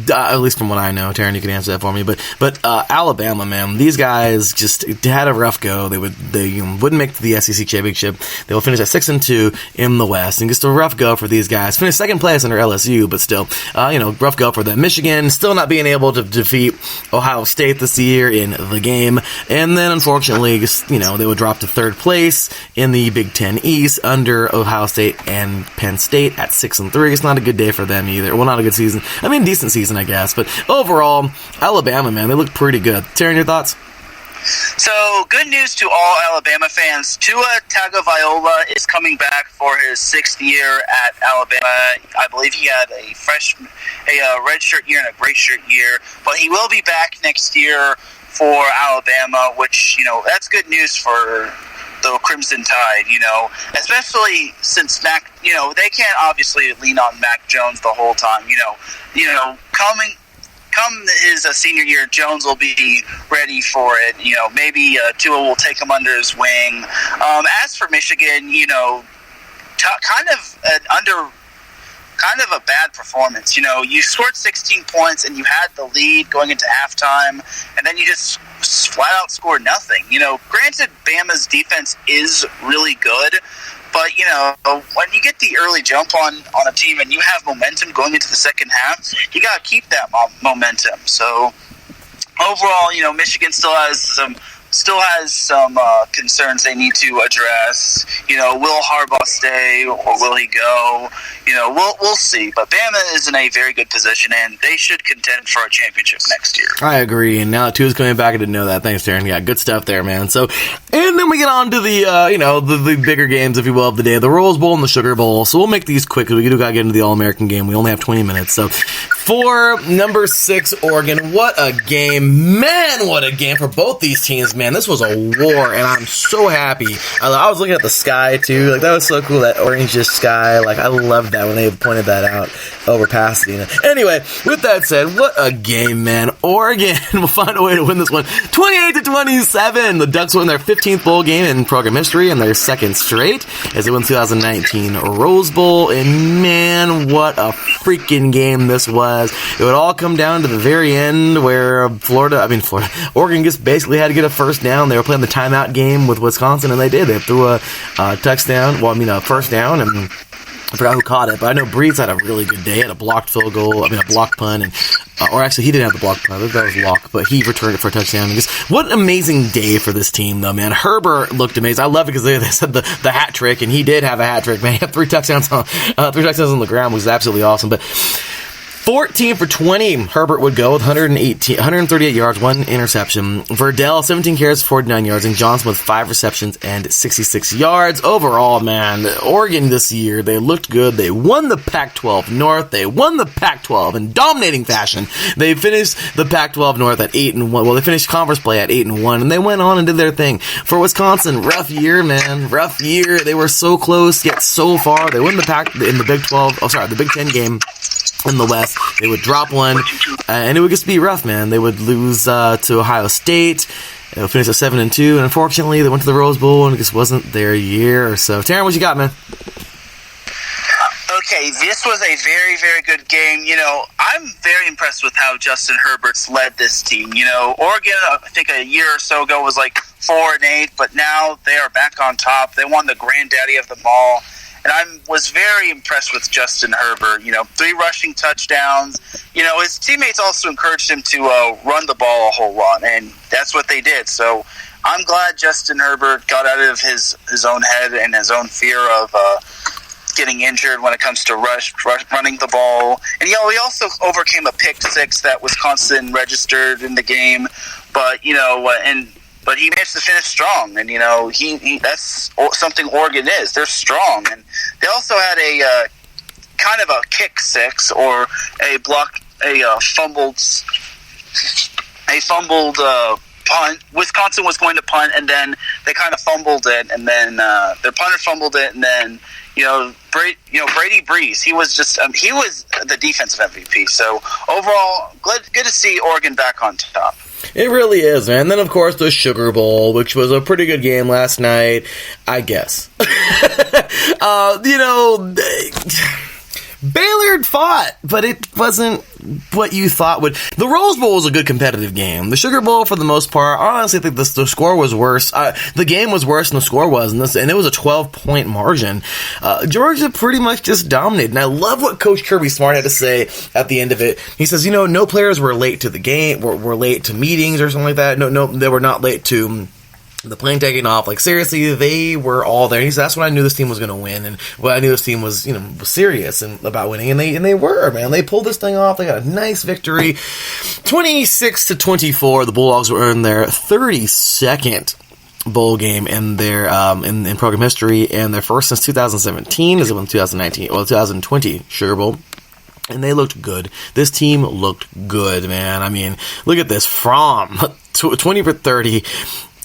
at least from what I know, Taryn, you can answer that for me. But Alabama, man, these guys just had a rough go. They wouldn't make the SEC championship. They will finish at 6-2 in the West, and just a rough go for these guys. Finished 2nd place under LSU, but still, rough go for them. Michigan still not being able to defeat Ohio State this year in the game, and then unfortunately, they would drop to 3rd place in the Big Ten East under Ohio State and Penn State at 6-3. It's not a good day for them either. Well, not a good season. I mean, decent season, I guess, but overall, Alabama, man, they look pretty good. Taryn, your thoughts? So, good news to all Alabama fans. Tua Tagovailoa is coming back for his 6th year at Alabama. I believe he had a redshirt year and a gray shirt year, but he will be back next year for Alabama, which, that's good news for the Crimson Tide, especially since Mac, they can't obviously lean on Mac Jones the whole time, Come his senior year, Jones will be ready for it. Maybe Tua will take him under his wing. As for Michigan, kind of a bad performance. You scored 16 points and you had the lead going into halftime, and then you just flat out scored nothing. Granted, Bama's defense is really good, but, when you get the early jump on a team and you have momentum going into the second half, you got to keep that momentum. So, overall, Michigan still has some still has some concerns they need to address. Will Harbaugh stay or will he go? We'll see. But Bama is in a very good position, and they should contend for a championship next year. I agree, and now Tua's coming back. I didn't know that. Thanks, Darren. Yeah, good stuff there, man. So, and then we get on to the, the bigger games, if you will, of the day. The Rose Bowl and the Sugar Bowl. So we'll make these quick, because we do got to get into the All-American game. We only have 20 minutes. So, for number 6, Oregon, what a game. Man, what a game for both these teams, man. This was a war, and I'm so happy. I was looking at the sky, too. Like, that was so cool, that orangish sky. Like, I loved that when they pointed that out over Pasadena. Anyway, with that said, what a game, man. Oregon will find a way to win this one 28-27. The Ducks win their 15th bowl game in program history and their second straight as they win 2019 Rose Bowl. And man, what a freaking game this was. It would all come down to the very end where Oregon just basically had to get a first down. They were playing the timeout game with Wisconsin, and they did. They threw a touchdown, a first down, and I forgot who caught it, but I know Breeze had a really good day. He had a blocked field goal, a blocked punt, and or actually he didn't have the blocked punt. I think that was Locke, but he returned it for a touchdown. What an amazing day for this team, though, man. Herbert looked amazing. I love it because they said the hat trick, and he did have a hat trick, man. He had 3 touchdowns on the ground, which was absolutely awesome. But 14 for 20, Herbert would go with 138 yards, 1 interception. Verdell, 17 carries, 49 yards, and Johnson with 5 receptions and 66 yards. Overall, man, Oregon this year, they looked good. They won the Pac-12 North. They won the Pac-12 in dominating fashion. They finished the Pac-12 North at 8-1. Well, they finished conference play at 8-1, and they went on and did their thing. For Wisconsin, rough year, man. Rough year. They were so close, yet so far. They win the Big Ten game in the West. They would drop one, and it would just be rough, man. They would lose to Ohio State. They would finish at 7-2, and unfortunately, they went to the Rose Bowl, and it just wasn't their year. So, Taryn, what you got, man? Okay, this was a very, very good game. I'm very impressed with how Justin Herbert's led this team. Oregon, I think a year or so ago, was like 4-8, but now they are back on top. They won the granddaddy of them all. And I was very impressed with Justin Herbert. 3 rushing touchdowns. His teammates also encouraged him to run the ball a whole lot, and that's what they did. So I'm glad Justin Herbert got out of his own head and his own fear of getting injured when it comes to running the ball. And, he also overcame a pick 6 that Wisconsin registered in the game. But, but he managed to finish strong, and he that's something Oregon is. They're strong, and they also had a kind of a kick 6 or a fumbled punt. Wisconsin was going to punt, and then they kind of fumbled it, and then their punter fumbled it, and then Brady Breeze. He was he was the defensive MVP. So overall, good to see Oregon back on top. It really is, man. And then, of course, the Sugar Bowl, which was a pretty good game last night, I guess. Baylor fought, but it wasn't what you thought would. The Rose Bowl was a good competitive game. The Sugar Bowl, for the most part, I honestly think the score was worse. The game was worse than the score was, and it was a 12-point margin. Georgia pretty much just dominated, and I love what Coach Kirby Smart had to say at the end of it. He says, no players were late to the game, were late to meetings or something like that. No, they were not late to the plane taking off. Like, seriously, they were all there. He said, that's when I knew this team was going to win, and when I knew this team was, was serious and about winning, and they were, man. They pulled this thing off. They got a nice victory, 26-24. The Bulldogs were in their 32nd bowl game in their in program history, and their first since 2017 is in 2020 Sugar Bowl. And they looked good. This team looked good, man. I mean, look at this. From 20 for 30,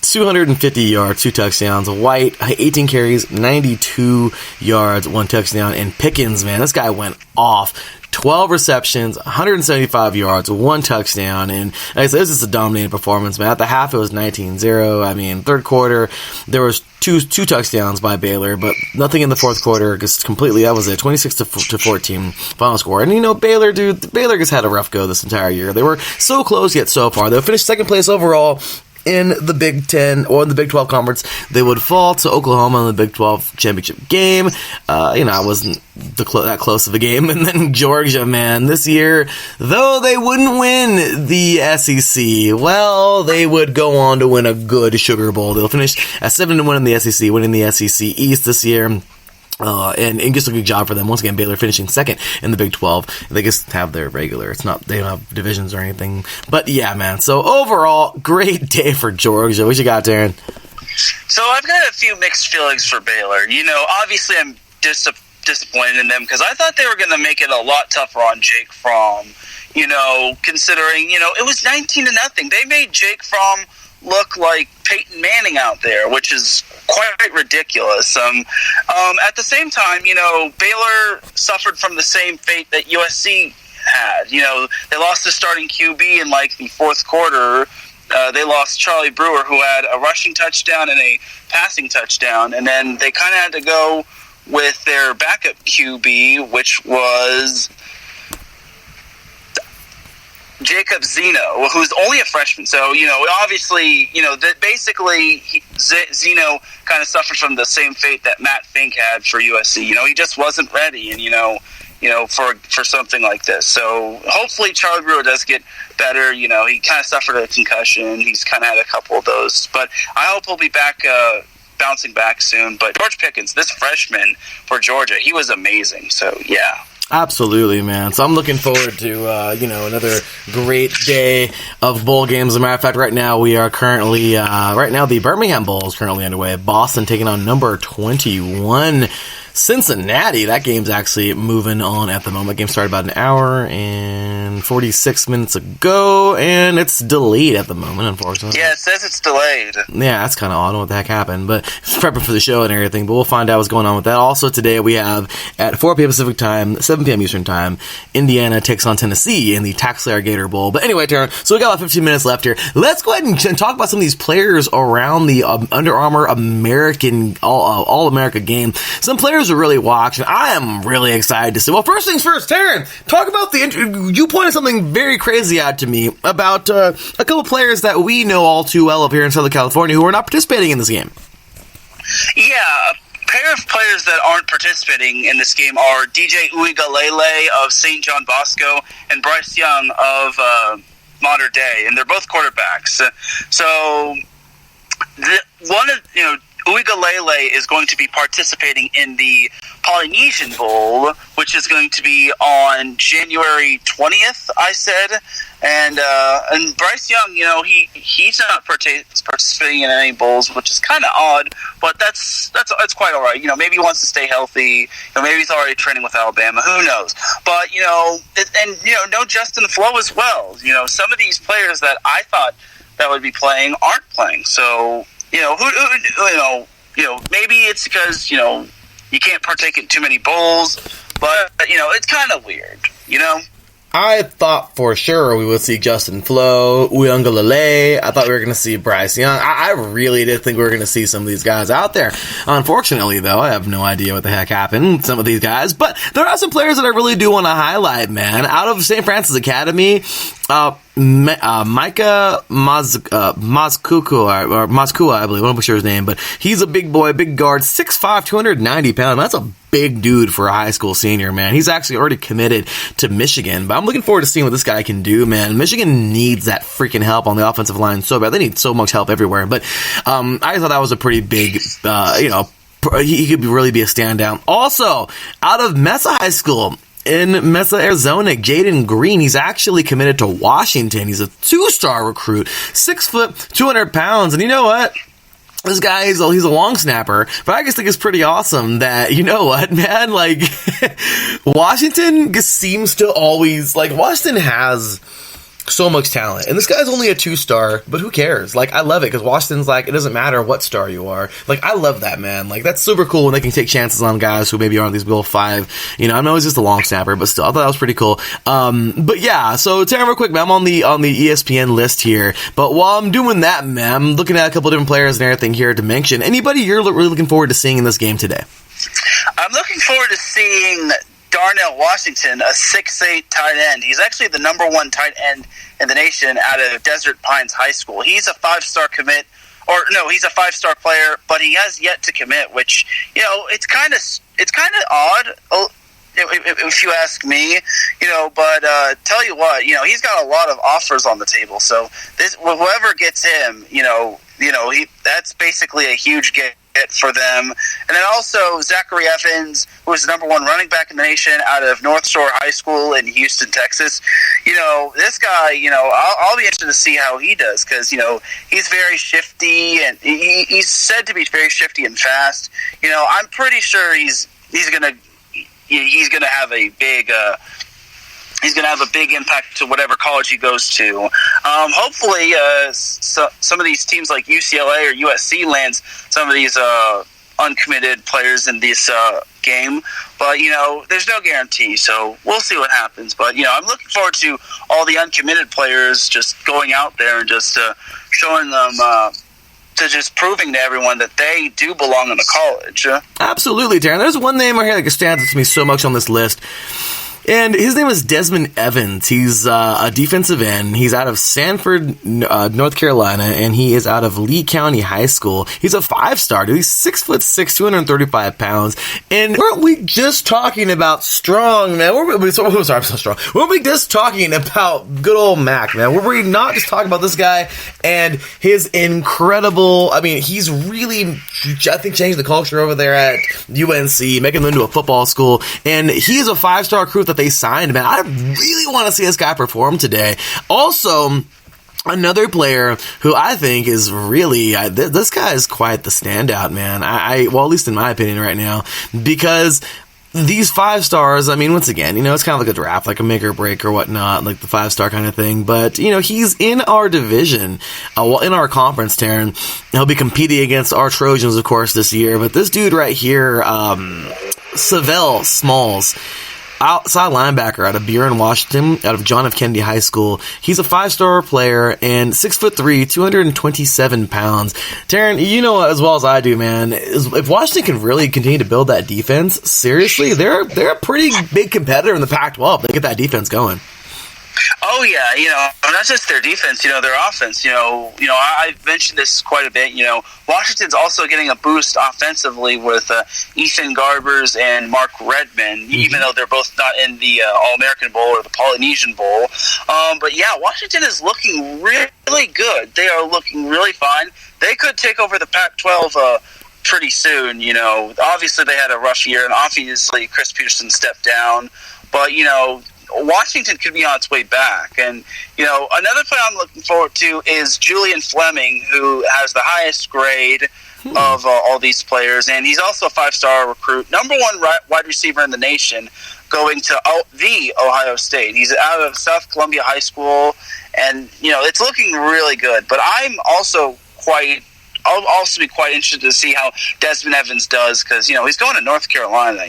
250 yards, 2 touchdowns. White, 18 carries, 92 yards, 1 touchdown. And Pickens, man, this guy went off. 12 receptions, 175 yards, 1 touchdown. And like I said, this is a dominating performance, man. At the half, it was 19-0. I mean, third quarter, there was two touchdowns by Baylor, but nothing in the fourth quarter, because completely, that was it, 26-14 final score. And, Baylor just had a rough go this entire year. They were so close, yet so far. They finished second place overall in the Big 10 or in the Big 12 conference, they would fall to Oklahoma in the Big 12 championship game. I wasn't that close of a game. And then Georgia, man, this year, though they wouldn't win the SEC, well, they would go on to win a good Sugar Bowl. They'll finish at 7-1 in the SEC, winning the SEC East this year. And just a good job for them. Once again, Baylor finishing second in the Big 12. They just have their regular. They don't have divisions or anything. But yeah, man. So overall, great day for Georgia. What you got, Darren? So I've got a few mixed feelings for Baylor. Obviously I'm disappointed in them because I thought they were going to make it a lot tougher on Jake Fromm. Considering, it was 19-0. They made Jake Fromm look like Peyton Manning out there, which is quite ridiculous. At the same time, Baylor suffered from the same fate that USC had. They lost their starting QB in the fourth quarter. They lost Charlie Brewer, who had a rushing touchdown and a passing touchdown, and then they kind of had to go with their backup QB, which was Jacob Zeno, who's only a freshman. So, obviously, basically Zeno kind of suffered from the same fate that Matt Fink had for USC. He just wasn't ready, and, for something like this. So hopefully Charlie Brewer does get better. He kind of suffered a concussion. He's kind of had a couple of those. But I hope he'll be back, bouncing back soon. But George Pickens, this freshman for Georgia, he was amazing. So, yeah. Absolutely, man. So I'm looking forward to, another great day of bowl games. As a matter of fact, right now we are currently, the Birmingham Bowl is currently underway. Boston taking on number 21 Cincinnati. That game's actually moving on at the moment. Game started about an hour and 46 minutes ago, and it's delayed at the moment, unfortunately. Yeah, it says it's delayed. Yeah, that's kind of odd. I don't know what the heck happened, but it's prepping for the show and everything, but we'll find out what's going on with that. Also, today we have, at 4 p.m. Pacific Time, 7 p.m. Eastern Time, Indiana takes on Tennessee in the TaxSlayer Gator Bowl. But anyway, Taryn, so we got about 15 minutes left here. Let's go ahead and talk about some of these players around the Under Armour American All-America game. Some players are really watching. I am really excited to see. Well, first things first, Taryn, talk about you pointed something very crazy out to me about a couple players that we know all too well up here in Southern California who are not participating in this game. Yeah, a pair of players that aren't participating in this game are DJ Uigalele of St. John Bosco and Bryce Young of Mater Dei, and they're both quarterbacks. So Uigalele is going to be participating in the Polynesian Bowl, which is going to be on January 20th, I said. And Bryce Young, he's not participating in any bowls, which is kind of odd, but that's quite all right. Maybe he wants to stay healthy. Maybe he's already training with Alabama. Who knows? But no Justin Flo as well. Some of these players that I thought that would be playing aren't playing. So maybe it's because you can't partake in too many bowls, but it's kind of weird. I thought for sure we would see Justin Flo, Uigalele. I thought we were going to see Bryce Young. I really did think we were going to see some of these guys out there. Unfortunately, though, I have no idea what the heck happened with some of these guys. But there are some players that I really do want to highlight, man. Out of St. Francis Academy, Micah Mazkua, I believe. I'm not sure his name, but he's a big boy, big guard, 6'5", 290 pounds. That's a big dude for a high school senior, man. He's actually already committed to Michigan, but I'm looking forward to seeing what this guy can do, man. Michigan needs that freaking help on the offensive line so bad. They need so much help everywhere, but I thought that was a pretty big, he could really be a standout. Also, out of Mesa High School, in Mesa, Arizona, Jaden Green, he's actually committed to Washington. He's a 2-star recruit, 6 foot, 200 pounds. And you know what? This guy, he's a long snapper, but I just think it's pretty awesome that, man, Washington just seems to always, Washington has so much talent, and this guy's only a 2-star, but who cares? I love it, because Washington's it doesn't matter what star you are. I love that, man. That's super cool when they can take chances on guys who maybe aren't these Bill 5. I know he's just a long snapper, but still, I thought that was pretty cool. But yeah, so Taryn, real quick, man, I'm on the ESPN list here, but while I'm doing that, man, I'm looking at a couple different players and everything here to mention. Anybody you're really looking forward to seeing in this game today? I'm looking forward to seeing Darnell Washington, a 6'8" tight end. He's actually the number 1 tight end in the nation out of Desert Pines High School. He's a 5-star commit, or no, he's a 5-star player, but he has yet to commit, which, it's kind of odd, if you ask me, but tell you what, he's got a lot of offers on the table. So whoever gets him, that's basically a huge get for them. And then also Zachary Evans, who is the number 1 running back in the nation out of North Shore High School in Houston, Texas. This guy, I'll be interested to see how he does, because, he's very shifty, and he's said to be very shifty and fast. I'm pretty sure he's gonna have a big impact to whatever college he goes to. Hopefully, some of these teams like UCLA or USC lands some of these uncommitted players in this game. But, there's no guarantee, so we'll see what happens. But, I'm looking forward to all the uncommitted players just going out there and just showing them to just proving to everyone that they do belong in a college. Absolutely, Darren. There's one name right here that stands out to me so much on this list. And his name is Desmond Evans. He's a defensive end. He's out of Sanford, North Carolina, and he is out of Lee County High School. He's a 5-star, dude. He's 6'6", 235 pounds. And weren't we just talking about strong, man? I'm so strong. Weren't we just talking about good old Mac, man? Were we not just talking about this guy and his incredible, he's really, I think, changed the culture over there at UNC, making them into a football school. And he's a 5-star recruit that they signed, man. I really want to see this guy perform today. Also, another player who I think is really, this guy is quite the standout, man. Well, at least in my opinion right now, because these 5 stars, once again, it's kind of like a draft, like a make or break or whatnot, like the 5-star kind of thing. But, he's in our division, in our conference, Taryn. He'll be competing against our Trojans, of course, this year. But this dude right here, Savell Smalls, outside linebacker out of Buren, Washington, out of John F. Kennedy High School. He's a 5-star player and 6'3", 227 pounds. Taryn, you know as well as I do, man, if Washington can really continue to build that defense, seriously, they're a pretty big competitor in the Pac-12. They get that defense going. Oh yeah, not just their defense, their offense. I've mentioned this quite a bit. Washington's also getting a boost offensively with Ethan Garbers and Mark Redmond, even though they're both not in the All-American Bowl or the Polynesian Bowl. But yeah, Washington is looking really good. They are looking really fine. They could take over the Pac-12 pretty soon. Obviously they had a rough year, and obviously Chris Peterson stepped down. But Washington could be on its way back. And, another player I'm looking forward to is Julian Fleming, who has the highest grade of all these players. And he's also a 5-star recruit, number 1 wide receiver in the nation, going to the Ohio State. He's out of South Columbia High School. And, it's looking really good. But I'll also be quite interested to see how Desmond Evans does, because, he's going to North Carolina,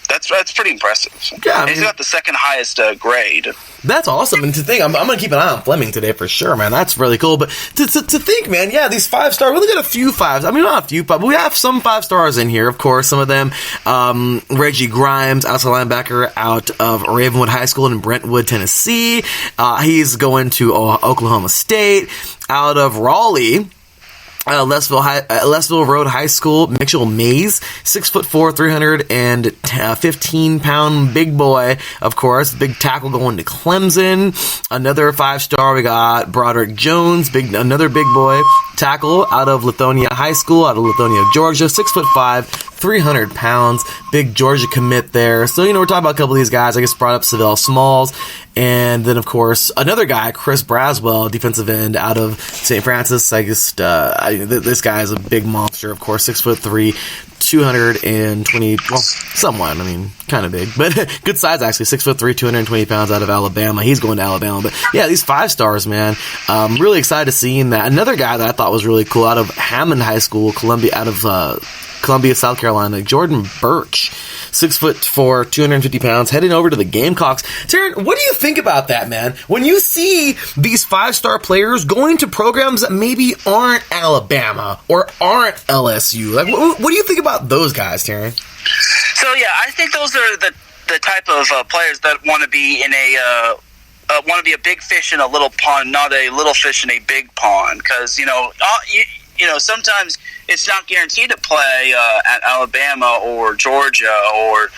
That's pretty impressive. Yeah, he's got the second highest grade. That's awesome. And to think, I'm going to keep an eye on Fleming today for sure, man. That's really cool. But to think, man, yeah, these 5-star, we only got a few 5s. Not a few, but we have some 5-stars in here, of course. Some of them, Reggie Grimes, outside linebacker out of Ravenwood High School in Brentwood, Tennessee. He's going to Oklahoma State. Out of Raleigh, Lesville Road High School, Mitchell Mays, 6'4", 315-pound big boy, of course, big tackle going to Clemson. Another 5-star, we got Broderick Jones, another big boy tackle out of Lithonia High School, out of Lithonia, Georgia, 6'5", 300 pounds, big Georgia commit there. So, we're talking about a couple of these guys. I just brought up Savell Smalls. And then, of course, another guy, Chris Braswell, defensive end out of St. Francis. This guy is a big monster, of course, 6'3", 220, well, somewhat, kind of big, but good size, actually, 6'3", 220 pounds out of Alabama. He's going to Alabama. But yeah, these 5-stars, man, really excited to see that. Another guy that I thought was really cool out of Hammond High School, Columbia, South Carolina, Jordan Birch, 6'4", 250 pounds, heading over to the Gamecocks. Taryn, what do you think about that, man? When you see these 5-star players going to programs that maybe aren't Alabama or aren't LSU, what do you think about those guys, Taryn? So yeah, I think those are the the type of players that want to be in want to be a big fish in a little pond, not a little fish in a big pond. Because sometimes it's not guaranteed to play at Alabama or Georgia or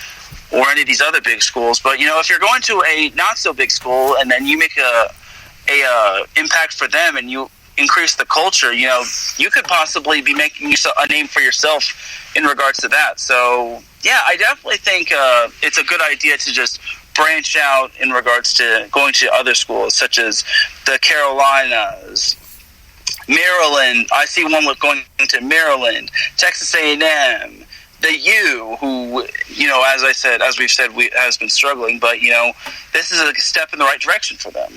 any of these other big schools. But if you're going to a not so big school and then you make a impact for them and you increase the culture, you could possibly be making a name for yourself in regards to that. So yeah, I definitely think it's a good idea to just branch out in regards to going to other schools such as the Carolinas, Maryland. I see one with going to Maryland, Texas A&M, the U, who, as we've said, has been struggling, but this is a step in the right direction for them.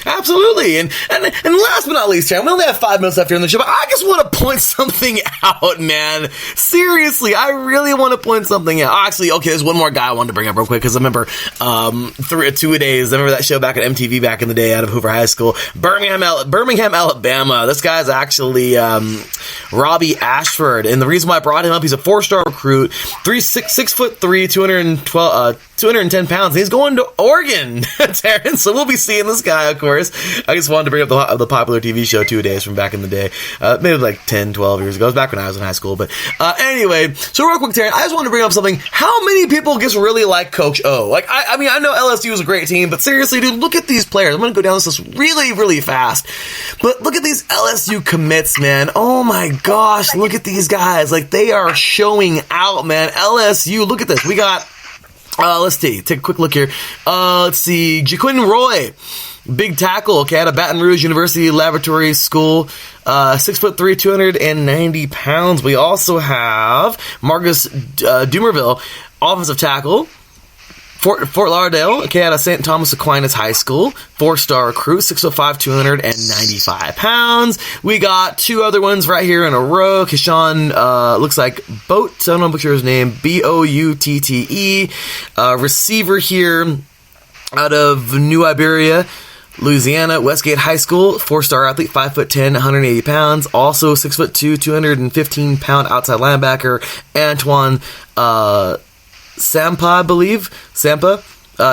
Absolutely. And last but not least, Terry, we only have 5 minutes left here on the show, but I just want to point something out, man. Seriously, I really want to point something out. Actually, okay, there's one more guy I wanted to bring up real quick, because I remember 2-A-Days. I remember that show back at MTV back in the day out of Hoover High School. Birmingham, Alabama. This guy's actually Robbie Ashford, and the reason why I brought him up, he's a 4-star recruit, 6'3", 210 pounds. He's going to Oregon, Terrence, so we'll be seeing this guy, of course. I just wanted to bring up the popular TV show 2-A-Days from back in the day. Maybe like 10, 12 years ago. It was back when I was in high school. But anyway, so real quick, Terrence, I just wanted to bring up something. How many people just really like Coach O? Like, I mean, I know LSU is a great team, but seriously, dude, look at these players. I'm going to go down this list really, really fast. But look at these LSU commits, man. Oh my gosh, look at these guys. Like, they are showing out, man. LSU, look at this. We got... let's see. Take a quick look here. Let's see. Jaquin Roy, big tackle, okay, out of Baton Rouge University Laboratory School. 6'3", 290 pounds. We also have Marcus Dumerville, offensive tackle. Fort Lauderdale, okay, out of St. Thomas Aquinas High School, 4-star recruit, 6'5", 295 pounds. We got 2 other ones right here in a row. Keyshawn, looks like Boat, I don't know his name, Boutte, receiver here out of New Iberia, Louisiana, Westgate High School, 4-star athlete, 5'10", 180 pounds. Also 6'2", 215 pound outside linebacker, Antoine, Sampa, I believe. Sampa.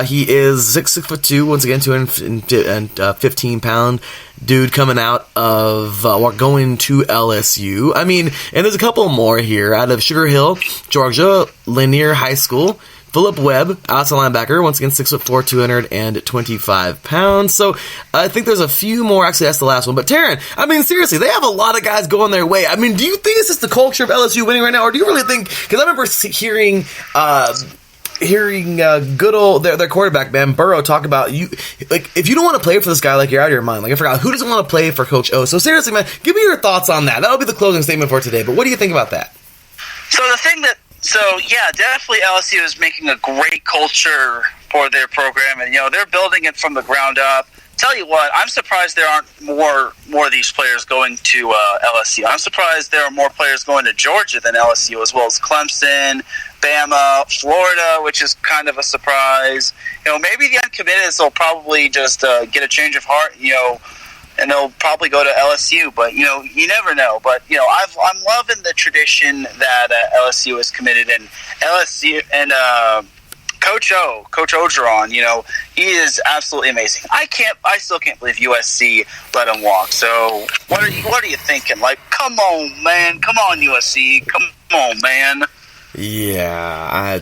He is 6'2", once again, 215 pound dude coming out of, going to LSU. I mean, and there's a couple more here out of Sugar Hill, Georgia, Lanier High School. Philip Webb, outside linebacker, once again, 6'4", 225 pounds. So I think there's a few more. Actually, that's the last one. But Taryn, I mean, seriously, they have a lot of guys going their way. I mean, do you think it's just the culture of LSU winning right now, or do you really think? Because I remember hearing good old their quarterback, man, Burrow, talk about you. Like, if you don't want to play for this guy, like, you're out of your mind. Like, I forgot, who doesn't want to play for Coach O? So seriously, man, give me your thoughts on that. That'll be the closing statement for today. But what do you think about that? So yeah, definitely LSU is making a great culture for their program, and they're building it from the ground up. Tell you what, I'm surprised there aren't more of these players going to LSU. I'm surprised there are more players going to Georgia than LSU, as well as Clemson, Bama, Florida, which is kind of a surprise. Maybe the uncommitteds will probably just get a change of heart, and they'll probably go to LSU, but you never know. But I'm loving the tradition that LSU is committed, and LSU and Coach Orgeron, he is absolutely amazing. I still can't believe USC let him walk. So what are you thinking? Like, come on, man, come on, USC, come on, man. Yeah,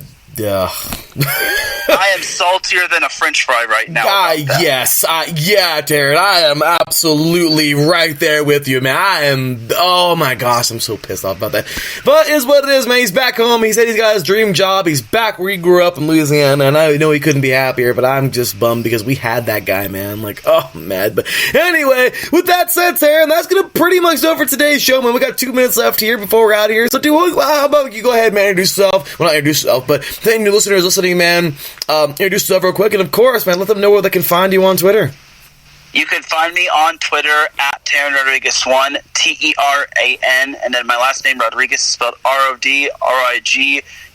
I am saltier than a French fry right now. Yes. Yeah, Darren, I am absolutely right there with you, man. Oh my gosh, I'm so pissed off about that. But it is what it is, man. He's back home. He said he's got his dream job. He's back where he grew up in Louisiana, and I know he couldn't be happier, but I'm just bummed because we had that guy, man. Like, oh, I'm mad. But anyway, with that said, Darren, that's going to pretty much do it for today's show, man. We got 2 minutes left here before we're out of here. So, how about you go ahead, man, introduce yourself. Well, not introduce yourself, but thank you, listeners listening, man. Introduce yourself real quick, and of course, man, let them know where they can find you on Twitter. You can find me on Twitter at Terran Rodriguez1, Teran, and then my last name Rodriguez is spelled Rodriguez.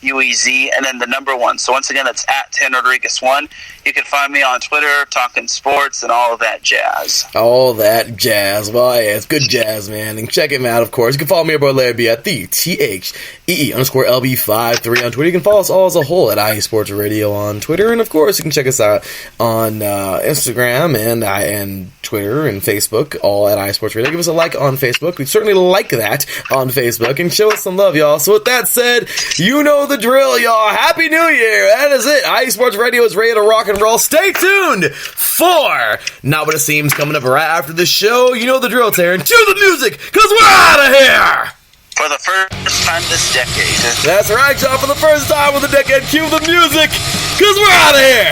UEZ, and then the number 1. So once again, that's at Tan Rodriguez 1. You can find me on Twitter, talking sports and all of that jazz. All that jazz. Well, yeah, it's good jazz, man. And check him out, of course. You can follow me, your boy Larry B, at the THEE_LB53 on Twitter. You can follow us all as a whole at IE Sports Radio on Twitter. And, of course, you can check us out on Instagram and Twitter and Facebook, all at IE Sports Radio. Give us a like on Facebook. We'd certainly like that on Facebook. And show us some love, y'all. So with that said, you know the drill, y'all. Happy New Year. That is it. IE Sports Radio is ready to rock and roll. Stay tuned for Not What It Seems coming up right after the show. You know the drill, Taryn. Cue the music, because we're out of here. For the first time this decade. That's right, y'all. For the first time of the decade, cue the music, because we're out of here.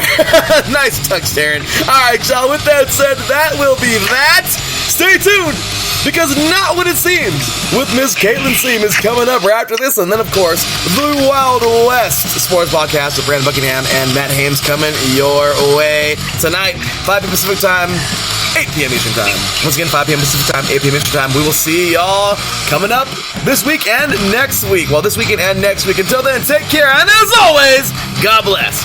Nice touch, Taryn. All right, y'all. With that said, that will be that. Stay tuned, because Not What It Seems with Miss Caitlin Seam is coming up right after this. And then, of course, the Wild West Sports Podcast with Brandon Buckingham and Matt Hames coming your way tonight, 5 p.m. Pacific Time, 8 p.m. Eastern Time. Once again, 5 p.m. Pacific Time, 8 p.m. Eastern Time. We will see y'all coming up this week and next week. Well, this weekend and next week. Until then, take care. And as always, God bless.